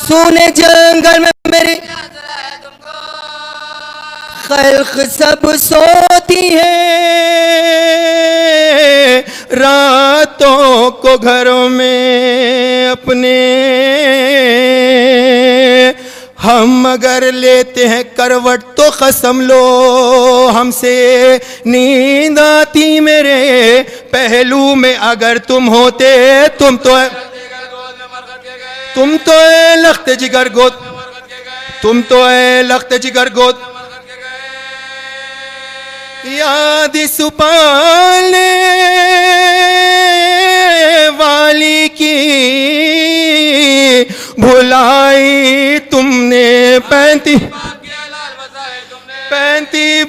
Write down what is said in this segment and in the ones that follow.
सूने जंगल में मेरी खल्क सब सोती है, रातों को घरों में अपने हम अगर लेते हैं करवट तो कसम लो हमसे नींद आती मेरे पहलू में अगर तुम होते। तुम तो लख्त जिगर गोद, तुम तो लख्त जिगर गोद याद सुपाने वाली की भुलाई तुमने। 35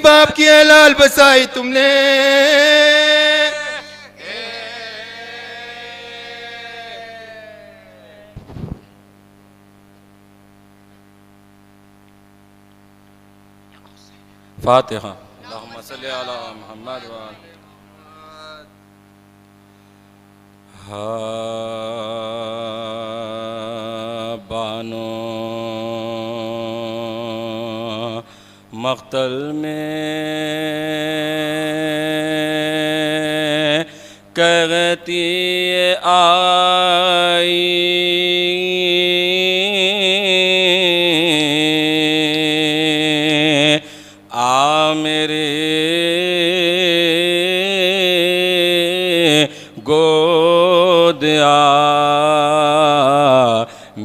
बाप की लाल बसाई तुमने। फातिहा। अल्लाहुम्मा सल्ली अला मुहम्मद व बानो मख्तल में कहती आई आ मेरे गोद आ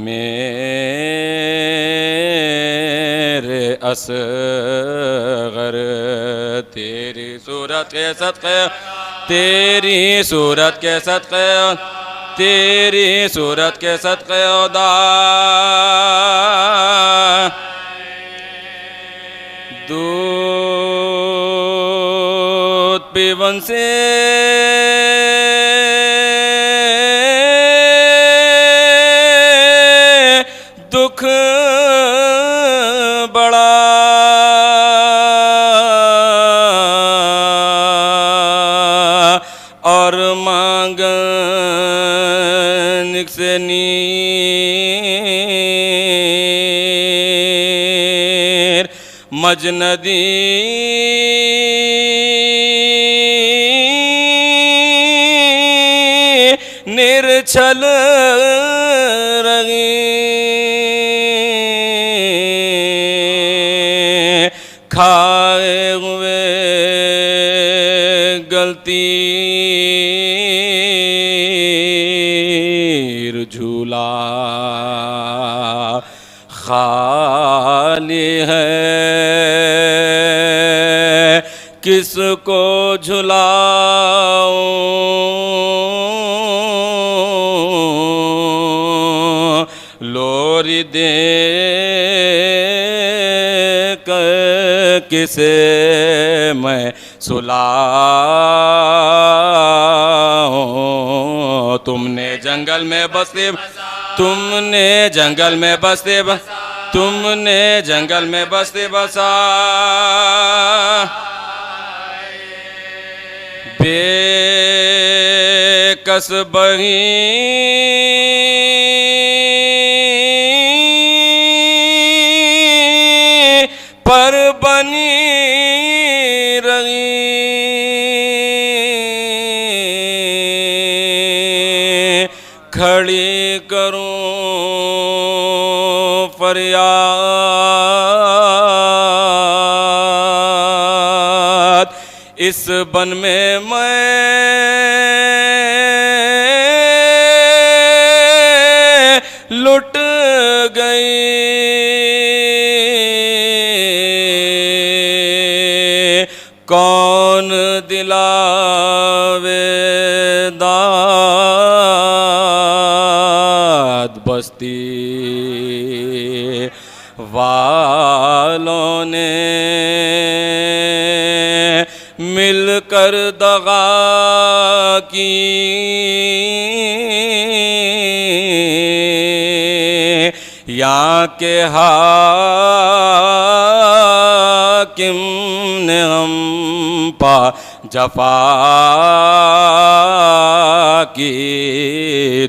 मेरे असगर तेरी सूरत के सदक़े, तेरी सूरत के सदक़े, तेरी सूरत के सदक़े खुदा दूध पीवन से दुख बड़ा और मांगन से नीर मजनदी निर्छल रही खाए हुए गलती झूला खाली है किसको झुलाऊं लोरी दे किसे मैं सुलाऊं। तुमने जंगल में बसे, तुमने जंगल में बसे, तुमने जंगल में बसे बसा बेकस बही पर बनी रही खड़ी करूं फरियाद इस बन में मैं लुट गई कौन दिलावे दाद बस्ती वालों ने मिलकर दगा की यहाँ के हाकिम ने हम पा जफा की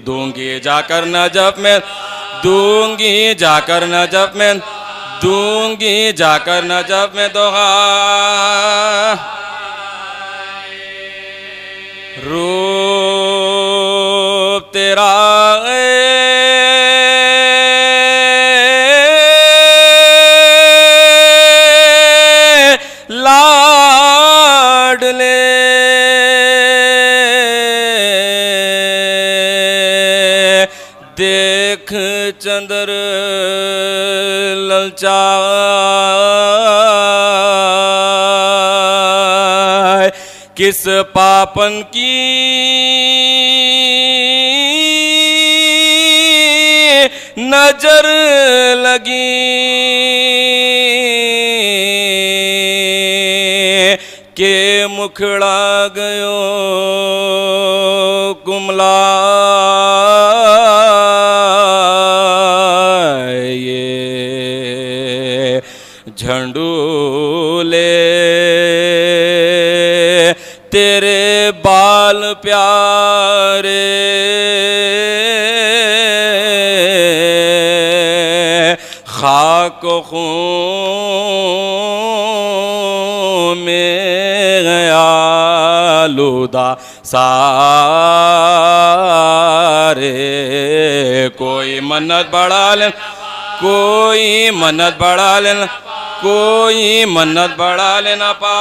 दूंगी जाकर नजफ में दूंगी जाकर नजफ में, दूंगी जाकर नजफ में दोहा। रूप तेरा लाडले देख चंद्र ललचाए, किस पापन की नजर लगी के मुखड़ा गयो कुमला। ये झंडूले तेरे बाल प्यारे, खाक खून में आलूदा सारे। कोई मन्नत बढ़ा ले, कोई मन्नत बढ़ा लेना, कोई मन्नत बढ़ा लेना पाए।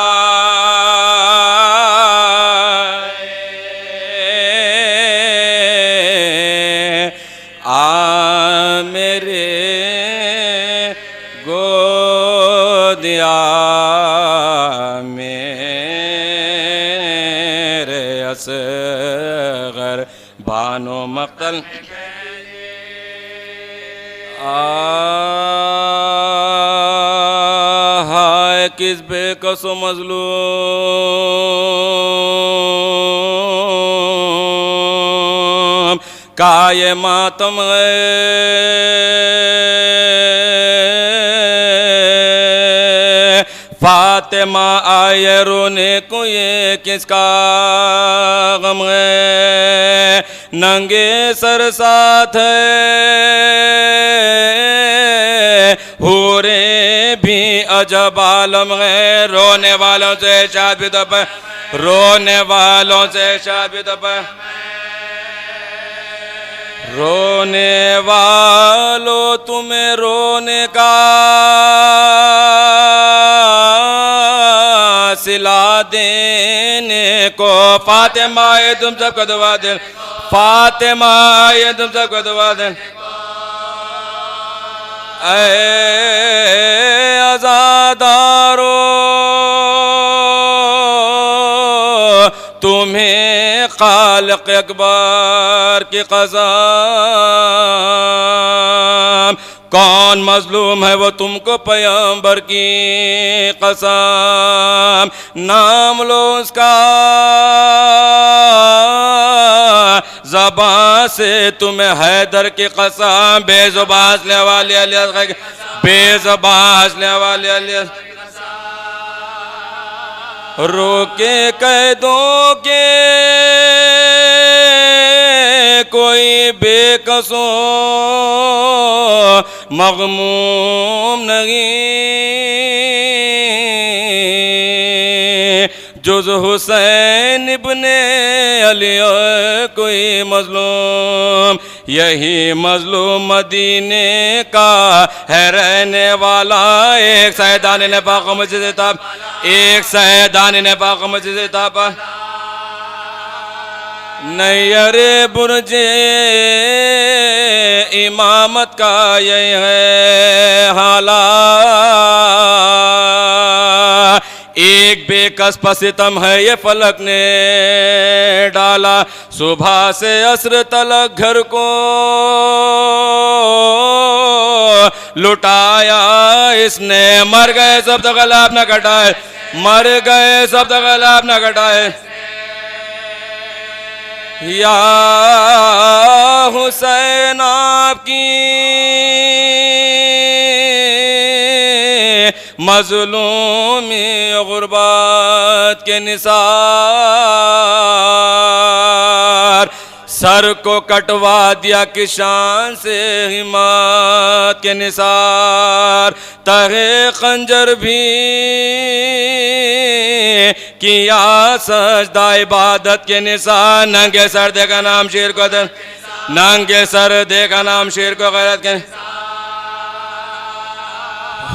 आ मेरे गोदिया मेरे असगर बानो मक्तल। हाय किस बेकसो मजलूम का ये मातम है। फातिमा आए रोने को ये किसका गम है। नंगे सर साथ हूरे भी अजब आलम है। रोने वालों से शादी दब, रोने वालों से शादी दब, रोने वालों तुम्हें रोने का सिला देने को। फातिमा ये तुम सबको दुआ दे, फातिमा ये तुम सबको दुआ दे। आज़ादारो तुम्हें खालिक अकबर की कसम। कौन मजलूम है वो तुमको पैगंबर की कसम। नाम लो उसका ज़बान से तुम्हें हैदर की कसम। बेजुबान ले वाले अलियास, बेजुबान ले वाले अलियास। रोके कैदों के कोई बेकसों मग़मूम नहीं। जुज़ हुसैन इब्ने अली कोई मजलूम। यही मजलूम मदीने का है रहने वाला। एक सैदान ने पाक मस्जिद ताब, एक सैदान ने पाक मस्जिद ताब। नैयरे बुर्जे इमामत का यही है हालात। एक बेकस पसितम है ये फलक ने डाला। सुबह से असर तलक घर को लुटाया इसने। मर गए सब तक गलाब न घटाए, मर गए सब तक गलाब न घटाए। या हुसैन आपकी मज़लूमी गुरबत के निसार सर को कटवा दिया किसान से हिम्मत के निसार, तहे खंजर भी किया सजदा इबादत के निसार। नंगे सर देखा नाम शेर को दर, नंगे सर देखा नाम शेर को गैरत के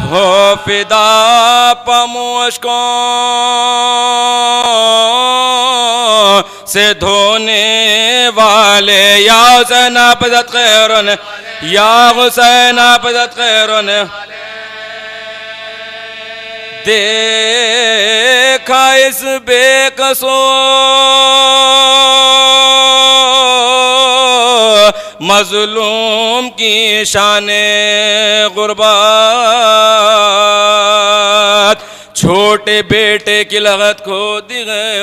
हो फिदा पमुश्कों से धोने वाले, या हुसैन आपदत खैरों ने, या हुसैन आपदत खैरों ने देखा इस बेकसो मजलूम की शाने गुर्बत, छोटे बेटे की लगत खो दी गए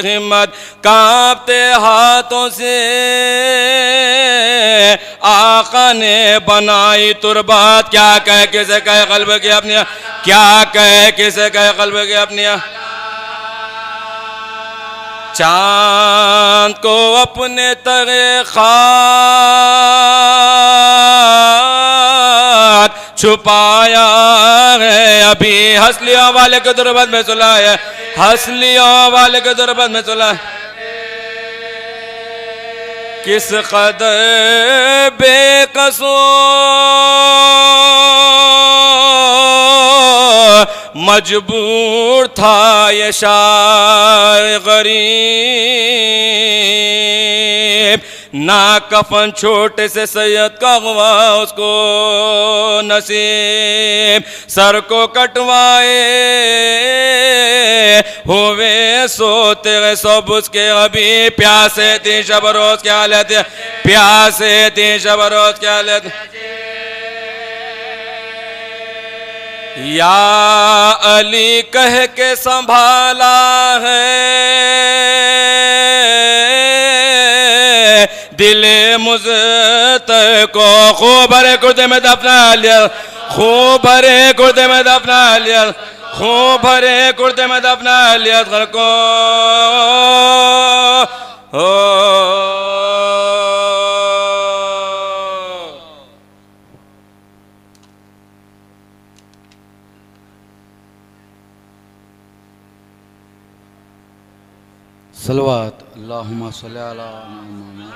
हिम्मत, कांपते हाथों से आका ने बनाई तुरबात। क्या कहे किसे कहे कल्ब की अपनी, क्या कहे किसे कहे कल्ब की अपनी। चांद को अपने तरे खाक छुपाया है अभी, हंसलियों वाले के दुर्बत में सुला है, हंसलियों वाले के दुर्बत में सुला है। किस कदर बेकसो मजबूर था ये शायर गरीब, ना कफन छोटे से सैयद का हुआ उसको नसीब, सर को कटवाए हुए सोते गए सब उसके अभी, प्यासे थी शब रोज क्या लेते, प्यासे थी शब रोज क्या लेते। या अली कह के संभाला है दिले मुझत को, खूब भरे कुर्ते में दफना लिया, खूब भरे कुर्ते में दफना लिया, खूब भरे कुर्ते में दफना लिया घर को हो। सलवात अल्लाहुम्मा सल्ली अला मुहम्मद।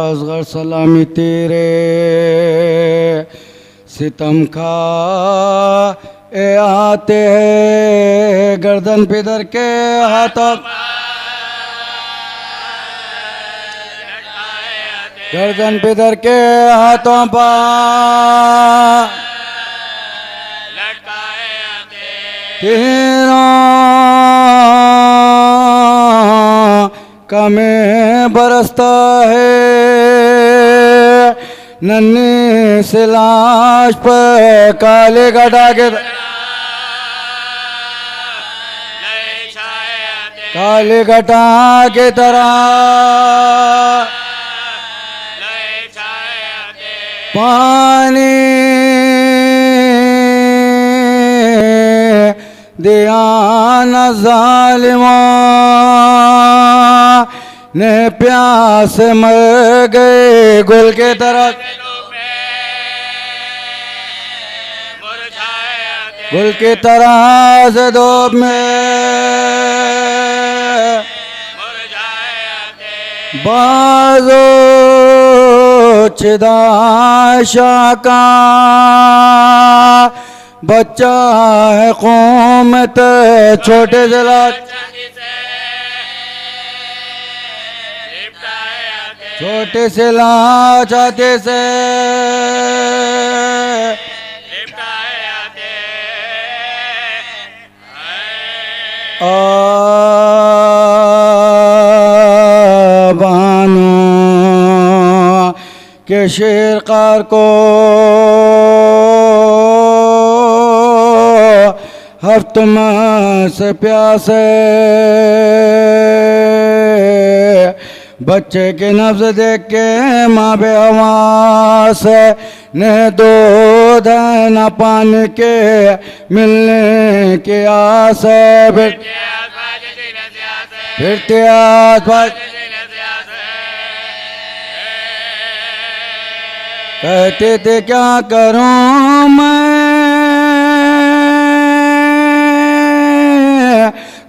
असगर सलामी तेरे सितम खा ए आते हैं, गर्दन पिदर के हाथों, गर्दन पिदर के हाथों पर तेरा कमे बरसता है, नन्ही से लाश पर काले घटा के, काले घटा के तरह पानी दिया न जालिमा ने, प्यास मर गए गुल के तरह, गुल की तरह से धूप में बाजो चिदाशा का बच्चा है कौमत, छोटे जिला छोटे से लाचाते से बानो के शेरकार को हफ्तम से प्यासे, बच्चे के नब्ज देख के माँ बे आवास ने दो बहुत है न पाने के मिलने के आस है फिरते आस पास कहते थे क्या करूं मैं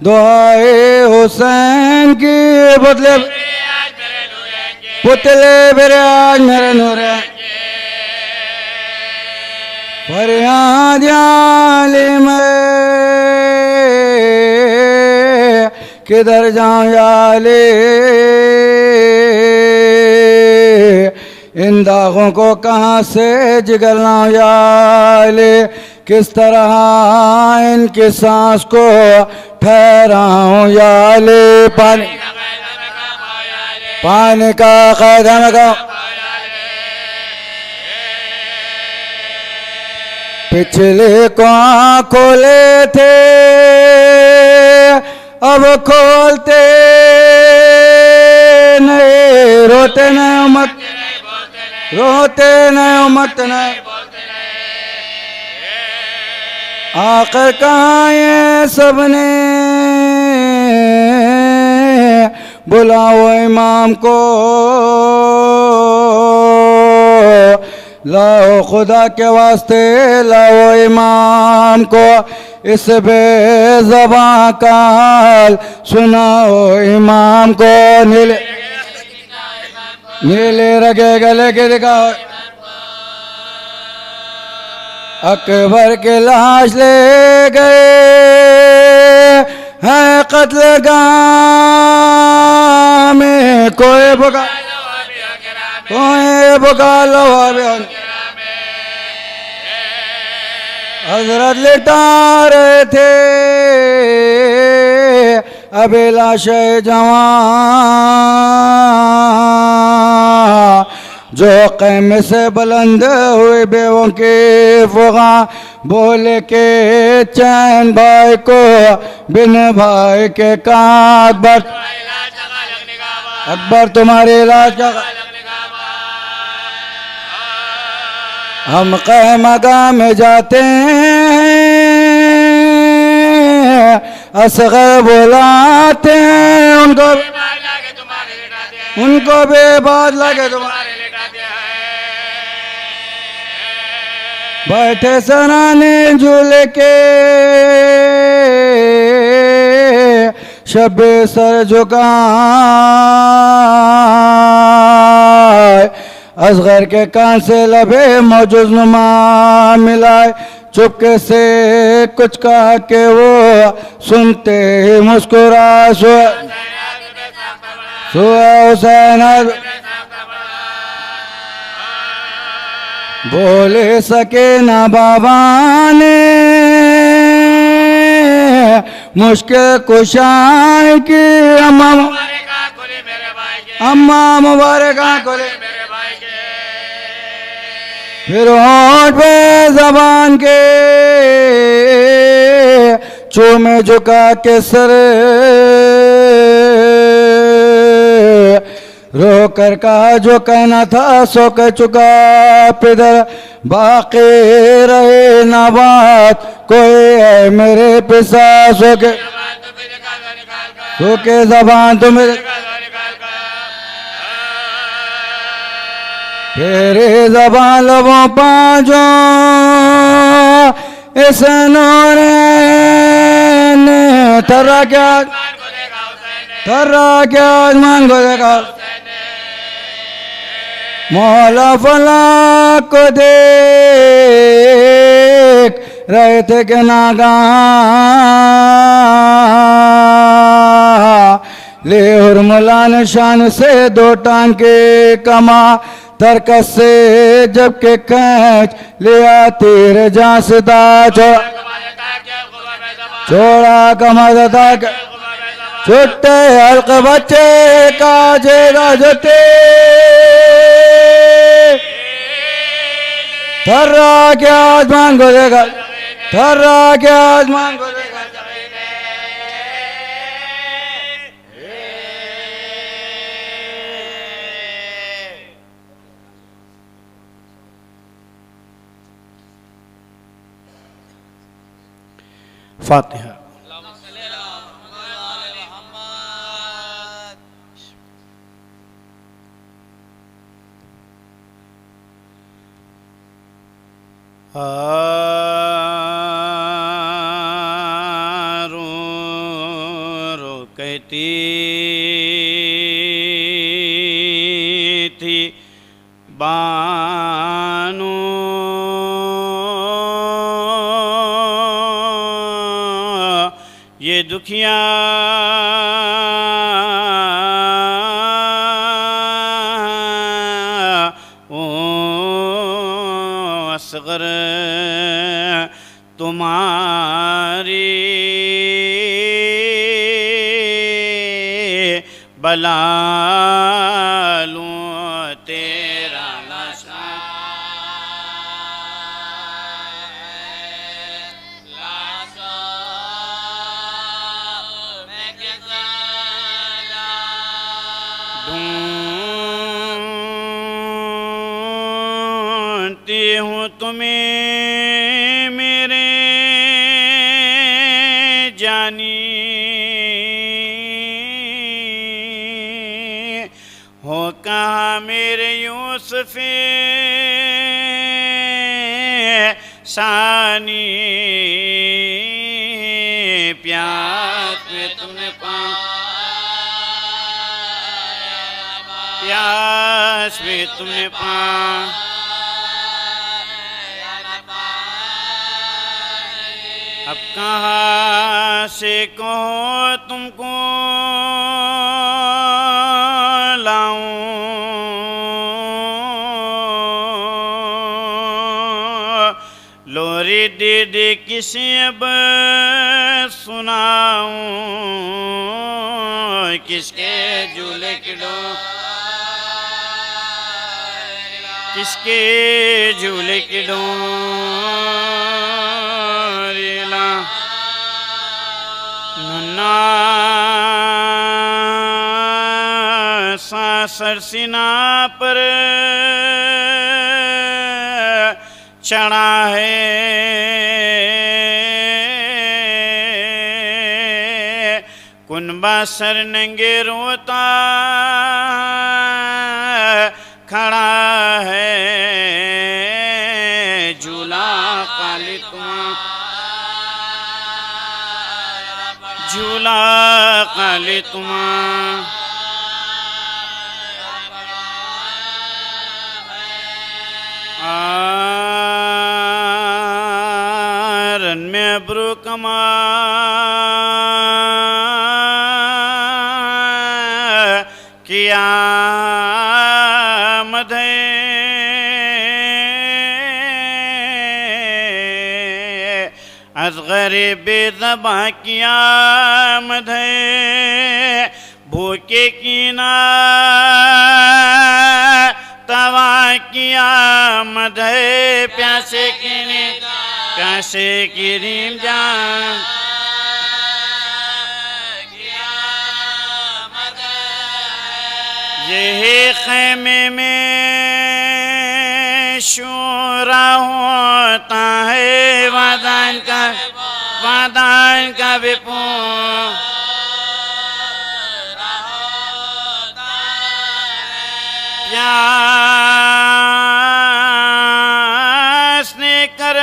दुआए हुसैन की बदले पुतले मेरे आज मेरे नूरे फरियाद आलिम किधर जाऊं याले इन दागों को कहाँ से जिगर लाऊं याले किस तरह इनकी सांस को ठहराऊं याले पानी का कदम का पिछले को खोले थे अब खोलते नहीं रोते नहीं मत रोते नहीं मत नहीं आखिर कहाँ ये सबने बुलाओ इमाम को लाओ खुदा के वास्ते लाओ इमाम को इस बेज़बां का हाल सुनाओ इमाम को नीले नीले रगे गले के दिखाओ अकबर के लाश ले गए हैं कत्ल गाह में कोई बुका लो हजरत लिटा रहे थे अबे लाश जवां जो क़ैम से बुलंद हुए बेवों के फुगा बोले के चैन भाई को बिन भाई के कहाँ अकबर तुम्हारे इलाज का हम क़ैमगाह में जाते हैं असग़र बुलाते हैं उनको बेबाद लगे तुम्हारे बैठे सराने झूले के शबे सर झुकाए असगर के कान से लबे मौजूद नुमा मिलाए चुपके से कुछ कहा के वो सुनते ही मुस्कुरा हुसैन बोले सके ना बाबा ने मुश्किल कुशाई की अम्मा मुबारक खोले फिर होंठ पे जबान के चूमे झुका के सर रो कर कहा जो कहना था सो कह चुका पिदर बाकी रहे ना बात कोई है मेरे पिसा सो के जबान तुम्हें तेरे जबान लबों पाँचों इस नूरे ने थर्रा क्या आसमान को देखा मौला फला को देख रहे थे कि नागाह ले उर्मिला निशान से दो टांग के कमा तरकस से जबकि कैच लिया तीर जहाँ से छोड़ा कमाता छुट्टे हल्क बच्चे का जेरा जते थर्रा के आसमान को देखा थर्रा के आसमान को देखा फातिहा। रो कहती थी बानो ये दुखिया ओ असगर तुम्हारी बला लूं तेरा नशा ढूंढती हूँ तुम्हें मेरे जानी हो कहाँ मेरे यूसुफ़े सानी प्यास में तुमने प्यास में तुमने अब कहाँ से कहो तुमको लाऊं लोरी दे दे किसी अब सुनाऊं किसके झूले की किसके झूले की डोरीला नन्ना सा सरसीना पर चढ़ा है कुनबा सर नंगे रोता खड़ा है झूला काली झूला काली आरन में अब्रू कमा किया मधे असगरे बेज़बा किया मधे भूखे कीना तवा किया मधे प्यासे की रीम जान यही खेमे में शूरा होता है वादान का विपो प्यास ने कर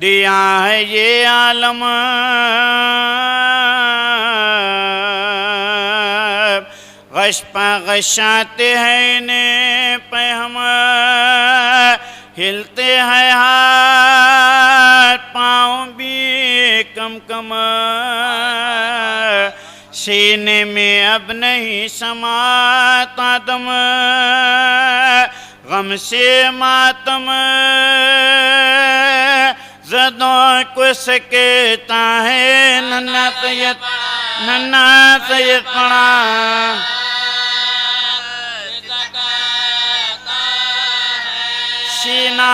दिया है ये आलम गशपा गशाते हैं ने पे हम हिलते हैं हाथ पाँव भी कम कम सीने में अब नहीं समाता दम गम से मातम जदों को सकता है नन्ना सैयद पड़ा सीना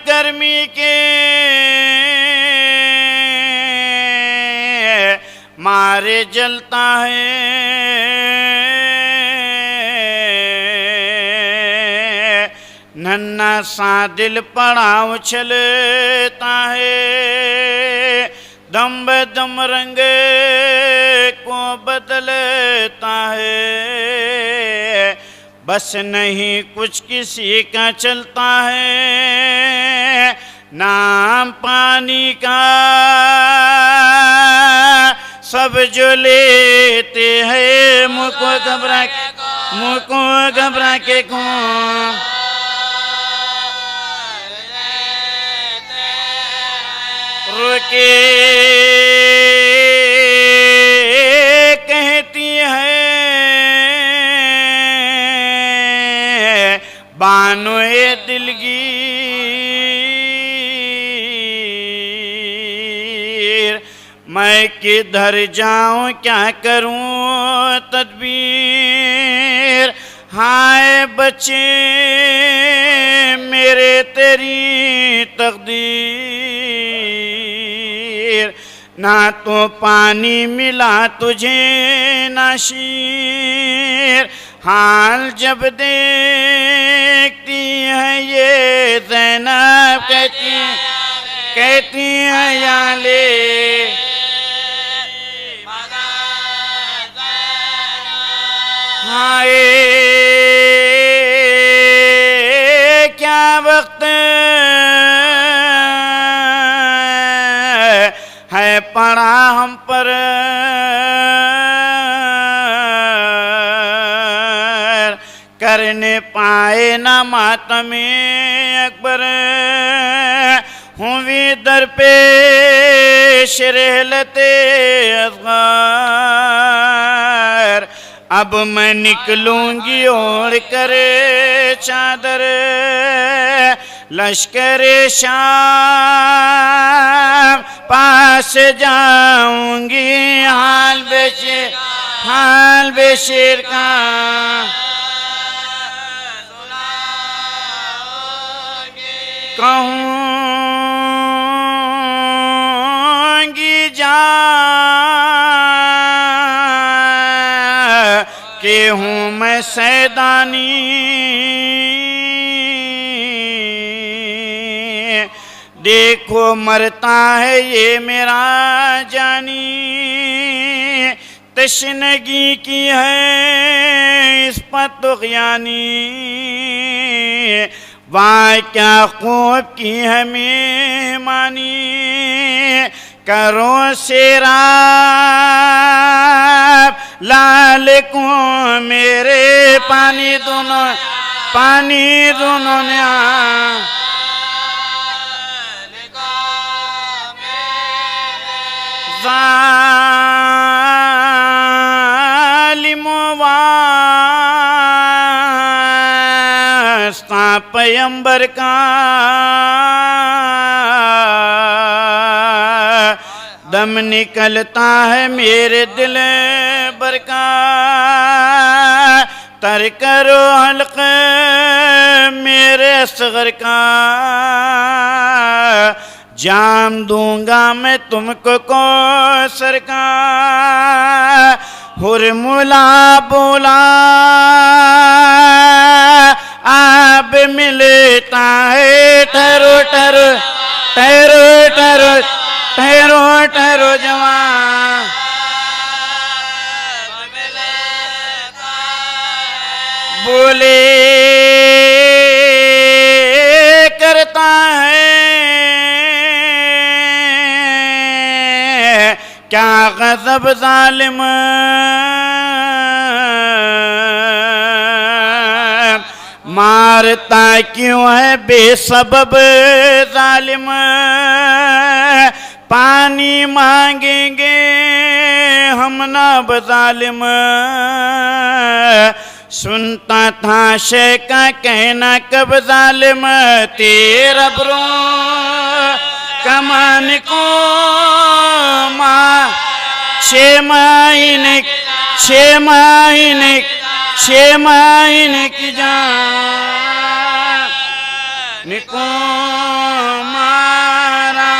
गर्मी के मारे जलता है नन्ना सा दिल पड़ा उछलता है, दम बदम रंग को बदलता है। बस नहीं कुछ किसी का चलता है, नाम पानी का सब जो लेते हैं, मुझको घबरा के कौन रुके कहती है बानो ये दिलगीर। मैं किधर जाऊं क्या करूं तदबीर, हाय बच्चे मेरे तेरी तकदीर। ना तो पानी मिला तुझे ना शीर, हाल जब देखती है ये ज़ैनब कहती है या ले हाय क्या वक्त है पड़ा हम पर, करने पाए ना मातमे अकबर। हुई दर पेश रहलते असग़र, अब मैं निकलूंगी ओढ़ कर चादर। लश्कर शाम पास जाऊंगी, हाल बेशेर का कहूंगी जा के हूँ मैं सैदानी। देखो मरता है ये मेरा जानी, तशनगी की है इस पर तुग़यानी। वाह क्या खूब की है मेहमानी, करो सेराब लाल को मेरे पानी दोनों ने ज़ालिमों वास्ता पैगंबर का दम निकलता है मेरे दिल भर का। तर करो हल्क मेरे असग़र का, जाम दूंगा मैं तुमको कौसर का। हुरमुला बोला आप मिलता है, ठहरो ठहरो ठहरो ठहरो ठहरो ठहरो जवान। बोले करता है क्या गज़ब ज़ालिम, मारता क्यों है बेसबब ज़ालिम। पानी मांगेंगे हम ना ज़ालिम, सुनता था शेख का कहना कब ज़ालिम। तेरा ब्रो कमान को माँ 6 महीने की जान को मारा।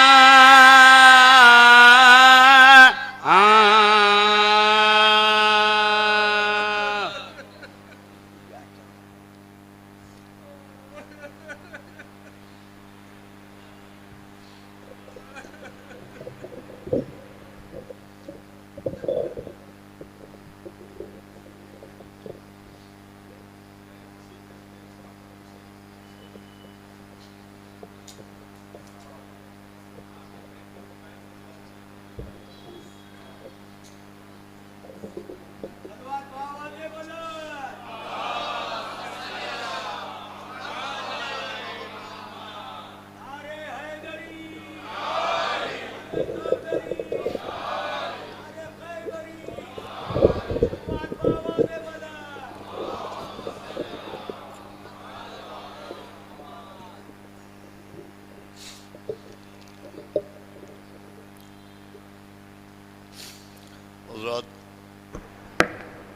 हज़रात,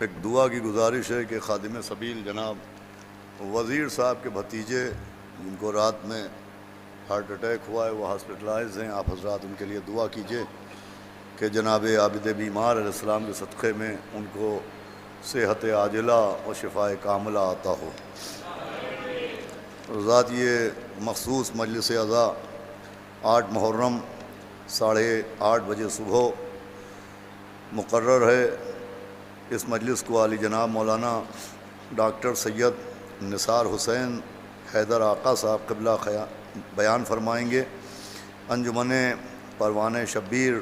एक दुआ की गुजारिश है कि खादिम सबील जनाब वज़ीर साहब के भतीजे जिनको रात में हार्ट अटैक हुआ है, वो हॉस्पिटलाइज हैं। आप हज़रात उनके लिए दुआ कीजिए कि जनाब आबिद बीमार अलैहिस्सलाम के सदक़े में उनको सेहत आजिला और शिफाए कामिला आता हो। हज़रात, ये मखसूस मजलिस अज़ा 8 मुहर्रम 8:30 बजे सुबह मुकर्रर है। इस मजलिस को आली जनाब मौलाना डॉक्टर सैयद निसार हुसैन हैदर आका साहब क़िबला बयान फरमाएंगे। अंजुमन परवान शब्बीर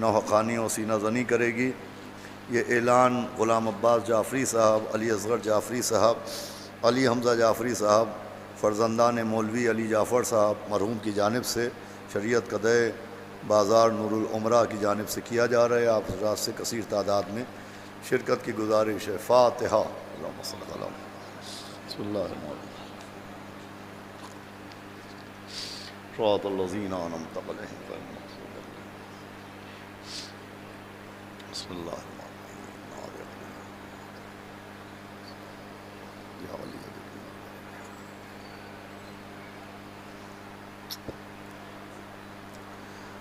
नौहक़ानी और सीना ज़नी करेगी। ये ऐलान ग़ुलाम अब्बास जाफ़री साहब, अली असगर जाफ़री साहब, अली हमज़ा जाफ़री साहब, फ़र्जंदान मौलवी अली जाफ़र साहब मरहूम की जानिब से शरीयत कदे बाज़ार नूरुल उमरा की जानिब से किया जा रहा है। आप हज़रात से कसीर तादाद में शिरकत की गुजारिश है। फ़ातिहा।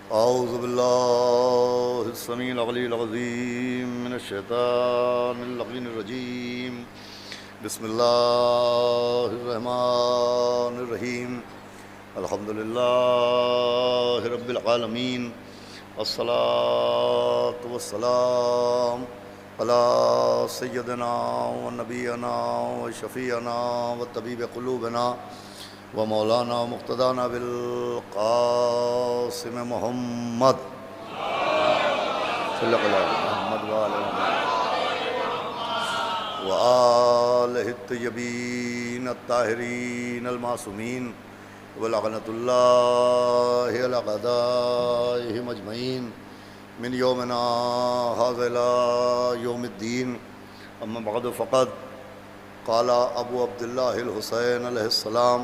औज़ु बिल्लाहि समील अलील अज़ीम मिनश्शैतानिर रजीम। बिस्मिल्लाहिर रहमानिर रहीम। अल्हम्दुलिल्लाहि रब्बिल आलमीन। अस्सलातु वस्सलाम अला सय्यदिना व नबीना व शफ़ीअना व तबीब क़ुलूबिना व मौलाना मुक़्तदाना बिल क़ासिम मुहम्मद व आलिहि तय्यबीन अत्ताहिरीन अल-मासूमीन व लअनतुल्लाहि अला अअदाइहिम अजमईन मिन यौमिना हाज़ा इला यौमिद्दीन। अम्मा बअद फ़क़द क़ाला अबू अब्दुल्लाहिल हुसैन अलैहिस्सलाम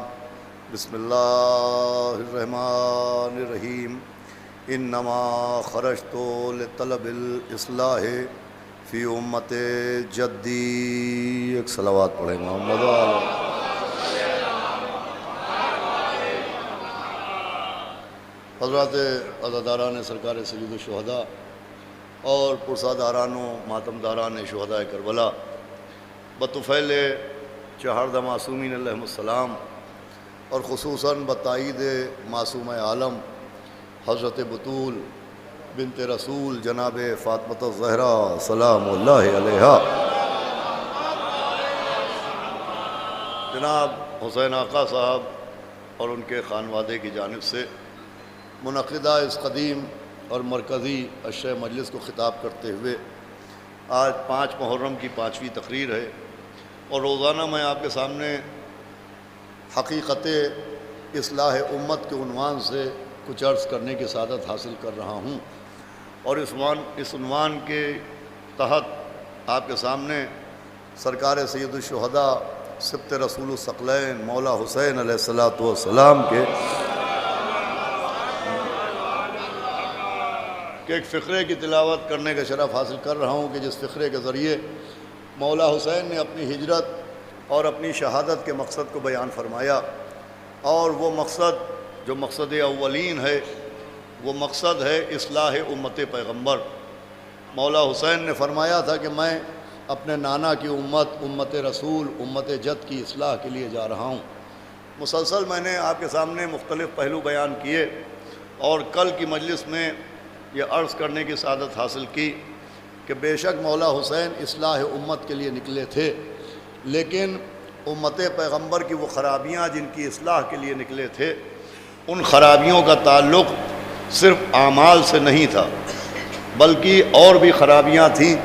बिस्मिल्लाहिर रहमानिर रहीम। इन्नमा ख़रजतु लितलबिल इस्लाहि फ़ी उम्मति जद्दी। एक सलावत पढ़ें मोहम्मद। हज़रात अज़ादारान सरकार सय्यदुश शुहदा और पुरसादारान मातमदारान शुहदा करबला बतुफ़ैल 14 मासूमीन अलैहिमुस्सलाम और ख़ुसूसन बताईद मासूम आलम हज़रत बतूल बिनत रसूल जनाब फ़ातिमा ज़हरा सलामुल्लाहि अलैहा, जनाब हुसैन आका साहब और उनके खानवादे की जानिब से मुनक़िदा इस कदीम और मरकज़ी अशय मजलिस को ख़िताब करते हुए आज 5 मुहर्रम की 5वीं तकरीर है और रोज़ाना मैं आपके सामने हकीकत इस्लाह उम्मत के उन्वान से कुछ अर्ज़ करने की सादत हासिल कर रहा हूँ और इस उन्वान के तहत आपके सामने सरकार सय्यदुश शुहदा सिब्त रसूलुस सकलैन मौला हुसैन अलैहिस्सलातु वस्सलाम के एक फ़िक्रे की तिलावत करने का शरफ़ हासिल कर रहा हूँ कि जिस फ़िक्रे के ज़रिए मौला हुसैन ने अपनी हिजरत और अपनी शहादत के मकसद को बयान फरमाया और वो मकसद जो मकसद अव्वलीन है वो मकसद है इस्लाह उम्मत पैगम्बर। मौला हुसैन ने फरमाया था कि मैं अपने नाना की उम्मत उम्मत रसूल उम्मत जद की इस्लाह के लिए जा रहा हूँ। मुसलसल मैंने आपके सामने मुख्तलिफ़ पहलू बयान किए और कल की मजलिस में यह अर्ज़ करने की सादत हासिल की कि बेशक मौला हुसैन इस्लाह उम्मत के लिए निकले थे, लेकिन उम्मत पैगम्बर की वो ख़राबियाँ जिनकी इस्लाह के लिए निकले थे उन ख़राबियों का ताल्लुक़ सिर्फ़ आमाल से नहीं था बल्कि और भी ख़राबियाँ थीं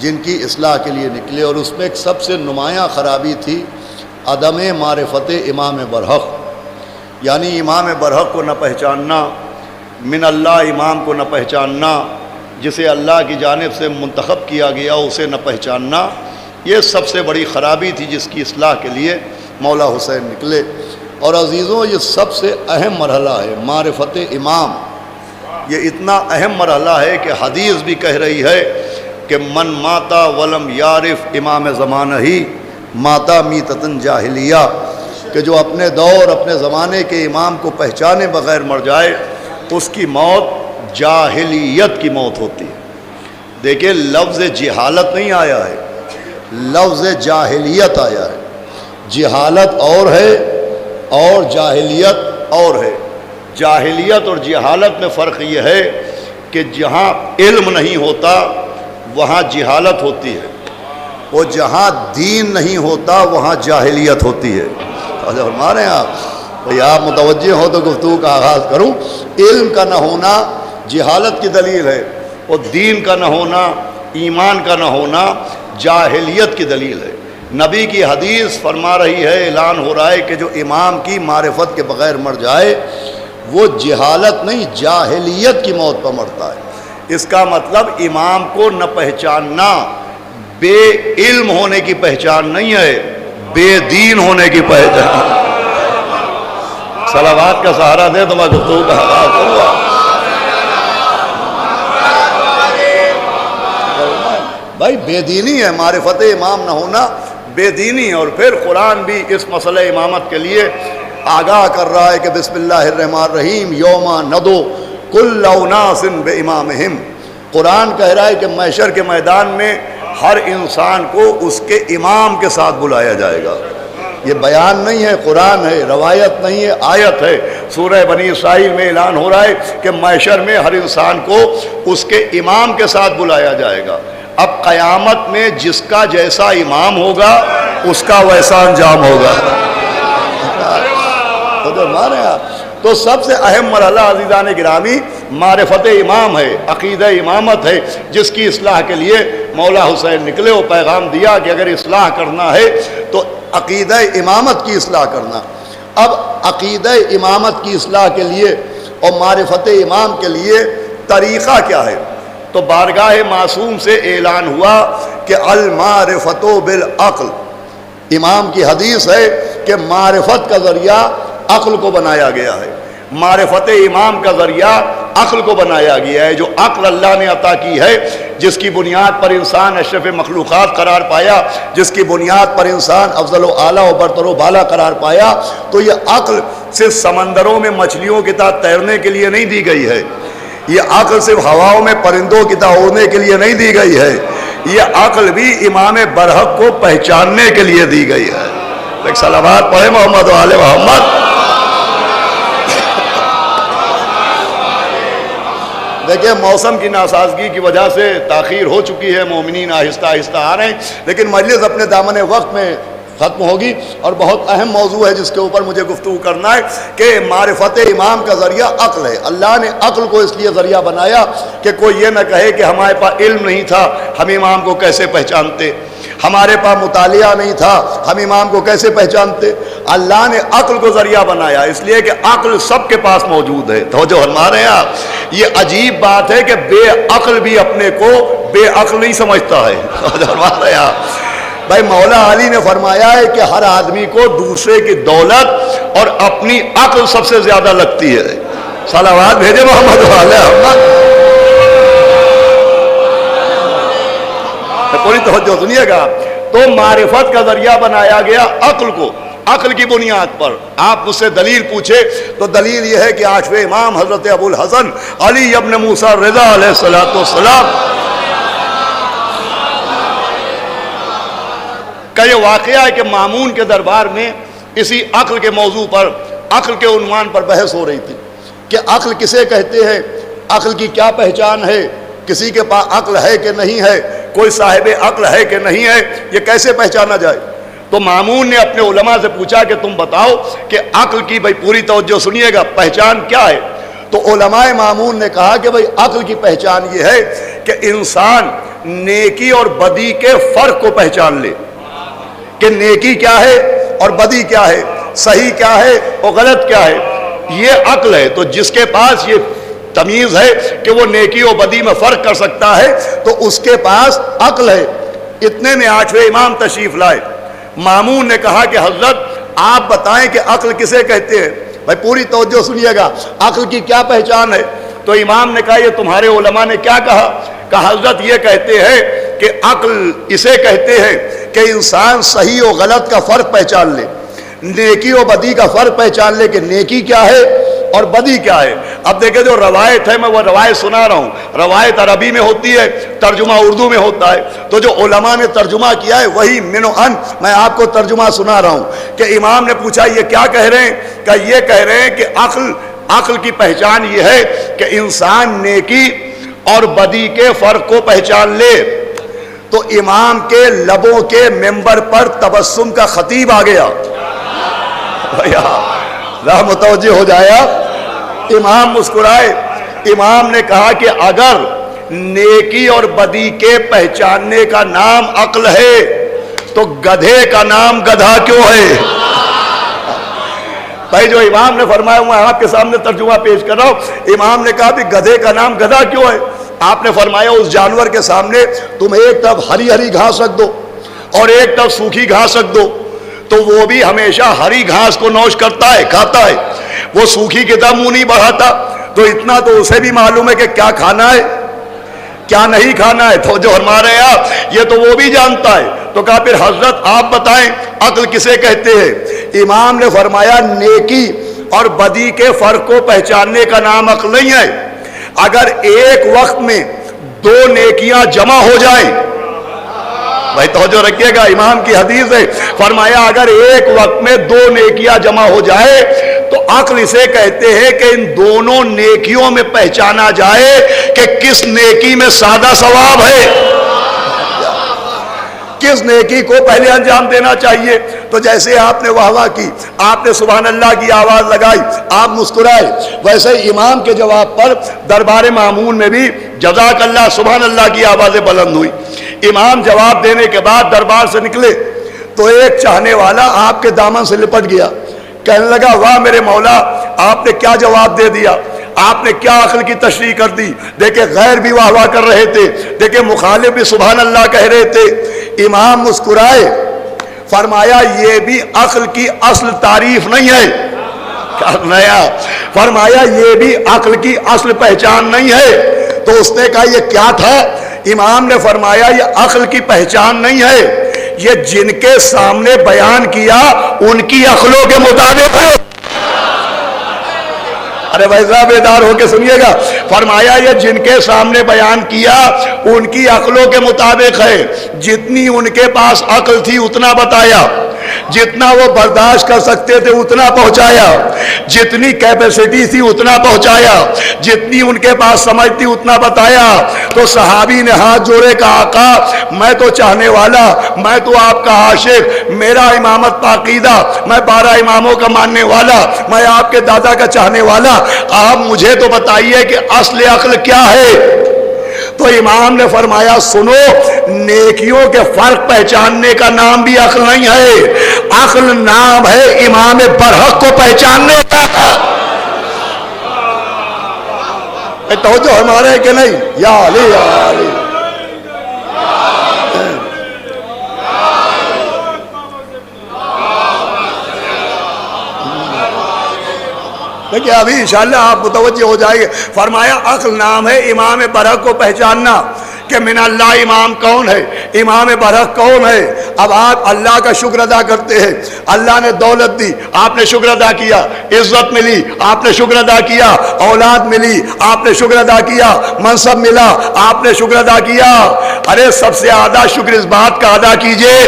जिनकी इस्लाह के लिए निकले और उसमें एक सबसे नुमायाँ ख़राबी थी अदम मारिफत इमाम बरहक़, यानी इमाम बरहक़ को न पहचानना, मिन अल्लाह इमाम को न पहचानना, जिसे अल्लाह की जानिब से मुंतखब किया गया उसे न पहचानना, ये सबसे बड़ी ख़राबी थी जिसकी इस्लाह के लिए मौला हुसैन निकले। और अज़ीज़ों, ये सबसे अहम मरहला है मारिफत इमाम। ये इतना अहम मरहला है कि हदीस भी कह रही है कि मन माता वलम यारिफ इमाम ज़माना ही माता मीततन जाहिलिया, कि जो अपने दौर अपने ज़माने के इमाम को पहचाने बग़ैर मर जाए उसकी मौत जाहिलियत की मौत होती है। देखिए, लफ्ज़ जिहालत नहीं आया है, लफ्ज़ जाहिलियत आया है। जिहालत और है और जाहिलियत और है। जाहिलियत और जिहालत में फ़र्क ये है कि जहाँ इल्म नहीं होता वहाँ जिहालत होती है, वो जहाँ दीन नहीं होता वहाँ जाहिलियत होती है। अच्छा हमारे यहाँ भाई आप मुतवज्जे हो तो गुफ्तगू का आगाज़ करूँ। इल्म का न होना जिहालत की दलील है, और दीन का न होना, ईमान का न होना जाहिलियत की दलील है। नबी की हदीस फरमा रही है, ऐलान हो रहा है कि जो इमाम की मारिफत के बग़ैर मर जाए वो जिहालत नहीं जाहिलियत की मौत पर मरता है। इसका मतलब इमाम को न पहचानना बे इल्म होने की पहचान नहीं है, बेदीन होने की पहचान। सलावात का सहारा दे तो मैं गुफ्तगू का आगाज़ करूँगा। भाई बेदीनी है, मारिफत इमाम न होना बेदीनी। और फिर कुरान भी इस मसले इमामत के लिए आगाह कर रहा है कि बिस्मिल्लाहिर्रहमानिर्रहीम यौमा नदो कुल्लु उनासिन बिइमामिहिम। कुरान कह रहा है कि महशर के मैदान में हर इंसान को उसके इमाम के साथ बुलाया जाएगा। ये बयान नहीं है, कुरान है, रवायत नहीं है, आयत है। सूरह बनी इसराइल में ऐलान हो रहा है कि महशर में हर इंसान को उसके इमाम के साथ बुलाया जाएगा। अब क़यामत में जिसका जैसा इमाम होगा उसका वैसा अंजाम होगा। तो माने आप तो सबसे अहम मरहला अज़ीज़ान गिरामी मारिफत इमाम है, अक़ीदा इमामत है, जिसकी इस्लाह के लिए मौला हुसैन निकले। वो पैगाम दिया कि अगर इस्लाह करना है तो अक़ीदा इमामत की इस्लाह करना। अब अक़ीदा इमामत की इस्लाह के लिए और मारिफत इमाम के लिए तरीक़ा क्या है? तो बारगाह मासूम से ऐलान हुआ कि अल मारिफतो बिल अक़ल। इमाम की हदीस है कि मारिफत का ज़रिया अक़ल को बनाया गया है, मारिफत इमाम का ज़रिया अक़ल को बनाया गया है। जो अक़ल अल्लाह ने अता की है, जिसकी बुनियाद पर इंसान अशरफ मखलूक़ात करार पाया, जिसकी बुनियाद पर इंसान अफजल व आला व बरतर व बाला करार पाया, तो ये अक़ल सिर्फ समंदरों में मछलियों की तरह तैरने के लिए नहीं दी गई है। ये अक़ल सिर्फ हवाओं में परिंदों की तरह उड़ने के लिए नहीं दी गई है। ये अक़ल भी इमाम बरहक को पहचानने के लिए दी गई है। एक सलावत पढ़े मोहम्मद व आले मोहम्मद। देखिए, मौसम की नासाजगी की वजह से ताख़ीर हो चुकी है, मोमिनीन आहिस्ता आहिस्ता आ रहे हैं, लेकिन मजलिस अपने दामन वक्त में ख़त्म होगी। और बहुत अहम मौजू है जिसके ऊपर मुझे गुफ्तगू करना है कि मारिफत इमाम का ज़रिया अक़ल है। अल्लाह ने अक़ल को इसलिए ज़रिया बनाया कि कोई ये न कहे कि हमारे पास इल्म नहीं था, हम इमाम को कैसे पहचानते, हमारे पास मुतालिया नहीं था, हम इमाम को कैसे पहचानते। अल्लाह ने अक़ल को ज़रिया बनाया, इसलिए कि अक़ल सबके पास मौजूद है। तो जो हमारे यहाँ ये अजीब बात है कि बेअक़ल भी अपने को बेअक़ल नहीं समझता है। हमारे यहाँ भाई मौला अली ने फरमाया है कि हर आदमी को दूसरे की दौलत और अपनी अक़ल सबसे ज़्यादा लगती है। सलावत भेजे मोहम्मद वाले मोहम्मद। पूरी तवज्जो सुनिएगा। तो मारिफत का ज़रिया बनाया गया अक़ल को, अक़ल की बुनियाद पर। आप मुझसे दलील पूछे तो दलील यह है कि आठवें इमाम हज़रत अबुल हसन अली इब्न मूसा रज़ा अलैहिस्सलातु वस्सलाम का ये वाक़या है कि मामून के दरबार में इसी अक़ल के मौजू पर, अक़ल के उन्वान पर बहस हो रही थी कि अक़ल किसे कहते हैं, अक़ल की क्या पहचान है, किसी के पास अक़ल है कि नहीं है, कोई साहिब अक़ल है कि नहीं है, ये कैसे पहचाना जाए। तो मामून ने अपने उलमा से पूछा कि तुम बताओ कि अक़ल की, भाई पूरी तवज्जो सुनिएगा, पहचान क्या है। तो उलमाए मामून ने कहा कि भाई अक़ल की पहचान ये है कि इंसान नेकी और बदी के फ़र्क को पहचान ले कि नेकी क्या है और बदी क्या है, सही क्या है और गलत क्या है। ये अक़ल है। तो जिसके पास ये तमीज़ है कि वो नेकी और बदी में फ़र्क कर सकता है, तो उसके पास अक्ल है। इतने में 8वें इमाम तशरीफ़ लाए। मामून ने कहा कि हज़रत आप बताएं कि अक्ल किसे कहते हैं। भाई पूरी तवज्जो सुनिएगा, अक्ल की क्या पहचान है। तो इमाम ने कहा ये तुम्हारे उलमा ने क्या कहा हज़रत ये कहते हैं कि अक्ल इसे कहते हैं कि इंसान सही और गलत का फ़र्क पहचान ले, नेकी और बदी का फ़र्क पहचान ले कि नेकी क्या है और बदी क्या है। अब देखें जो रवायत है, मैं वो रवायत सुना रहा हूँ, रवायत अरबी में होती है, तर्जुमा उर्दू में होता है। तो जो उलमा ने तर्जुमा किया है वही मिनो अन मैं आपको तर्जुमा सुना रहा हूँ कि इमाम ने पूछा ये क्या कह रहे हैं, क्या ये कह रहे हैं कि अक्ल की पहचान ये है कि इंसान नेकी और बदी के फ़र्क को पहचान ले। तो इमाम के लबों के मेंबर पर तबस्सुम का खतीब आ गया। भैया जरा मुतवज्जो हो जाए आप। इमाम मुस्कुराए। इमाम ने कहा कि अगर नेकी और बदी के पहचानने का नाम अक्ल है तो गधे का नाम गधा क्यों है। भाई जो इमाम ने फरमाया मैं आपके सामने तर्जुमा पेश कर रहा हूं। इमाम ने कहा कि गधे का नाम गधा क्यों है। आपने फरमाया उस जानवर के सामने तुम एक तरफ हरी हरी घास रख दो और एक तरफ सूखी घास रख दो, तो वो भी हमेशा हरी घास को नोश करता है, खाता है, वो सूखी की तरफ मुंह नहीं बढ़ाता। तो इतना तो उसे भी मालूम है कि क्या खाना है क्या नहीं खाना है। तो जो हमारे आप ये तो वो भी जानता है। तो कहा फिर हजरत आप बताएं अक्ल किसे कहते हैं। इमाम ने फरमाया नेकी और बदी के फर्क को पहचानने का नाम अक्ल नहीं है। अगर एक वक्त में दो नेकियां जमा हो जाएं, भाई तवज्जो रखिएगा, इमाम की हदीस है, फरमाया अगर एक वक्त में दो नेकियां जमा हो जाए तो अक्ल इसे कहते हैं कि इन दोनों नेकियों में पहचाना जाए कि किस नेकी में सादा सवाब है, किस नेकी को पहले अंजाम देना चाहिए। तो जैसे आपने वाहवाह की, आपने सुभान अल्लाह की आवाज़ लगाई, आप मुस्कुराए, वैसे इमाम के जवाब पर दरबार मामून में भी जज़ाक अल्लाह सुभान अल्लाह की आवाज़ें बुलंद हुई। इमाम जवाब देने के बाद दरबार से निकले तो एक चाहने वाला आपके दामन से लिपट गया, कहने लगा वाह मेरे मौला, आपने क्या जवाब दे दिया, आपने क्या अक्ल की तशरीह कर दी। देखे गैर भी वाह वाह कर रहे थे, देखे मुखालिफ भी सुभान अल्लाह कह रहे थे। इमाम मुस्कुराए, फरमाया ये भी अक्ल की असल तारीफ नहीं है। क्या नया फरमाया ये भी अक्ल की असल पहचान नहीं है। तो उसने कहा ये क्या था। इमाम ने फरमाया ये अक्ल की पहचान नहीं है, ये जिनके सामने बयान किया उनकी अक्लों के मुताबिक है। अरे भाई साहब बेदार होके सुनिएगा, फरमाया ये जिनके सामने बयान किया उनकी अक्लों के मुताबिक है। जितनी उनके पास अक्ल थी उतना बताया, जितना वो बर्दाश्त कर सकते थे उतना पहुंचाया, जितनी कैपेसिटी थी उतना पहुंचाया, जितनी उनके पास समझ थी उतना बताया। तो सहाबी ने हाथ जोड़े कहा आका मैं तो चाहने वाला, मैं तो आपका आशिक, मेरा इमामत पाकीदा, मैं 12 इमामों का मानने वाला, मैं आपके दादा का चाहने वाला, आप मुझे तो बताइए कि असली अक्ल क्या है। तो इमाम ने फरमाया सुनो, नेकियों के फर्क पहचानने का नाम भी अक्ल नहीं है, अक्ल नाम है इमाम बरहक को पहचानने का। तो जो हमारे के नहीं या अली या अली। देखिए अभी इंशाअल्लाह आप मुतवज्जे हो जाएंगे। फरमाया अक्ल नाम है इमाम बरहक को पहचानना कि मिनल्लाह इमाम कौन है, इमाम बरहक कौन है। अब आप अल्लाह का शुक्र अदा करते हैं, अल्लाह ने दौलत दी आपने शुक्र अदा किया, इज्जत मिली आपने शुक्र अदा किया, औलाद मिली आपने शुक्र अदा किया, मनसब मिला आपने शुक्र अदा किया। अरे सबसे ज्यादा शुक्र इस बात का अदा कीजिए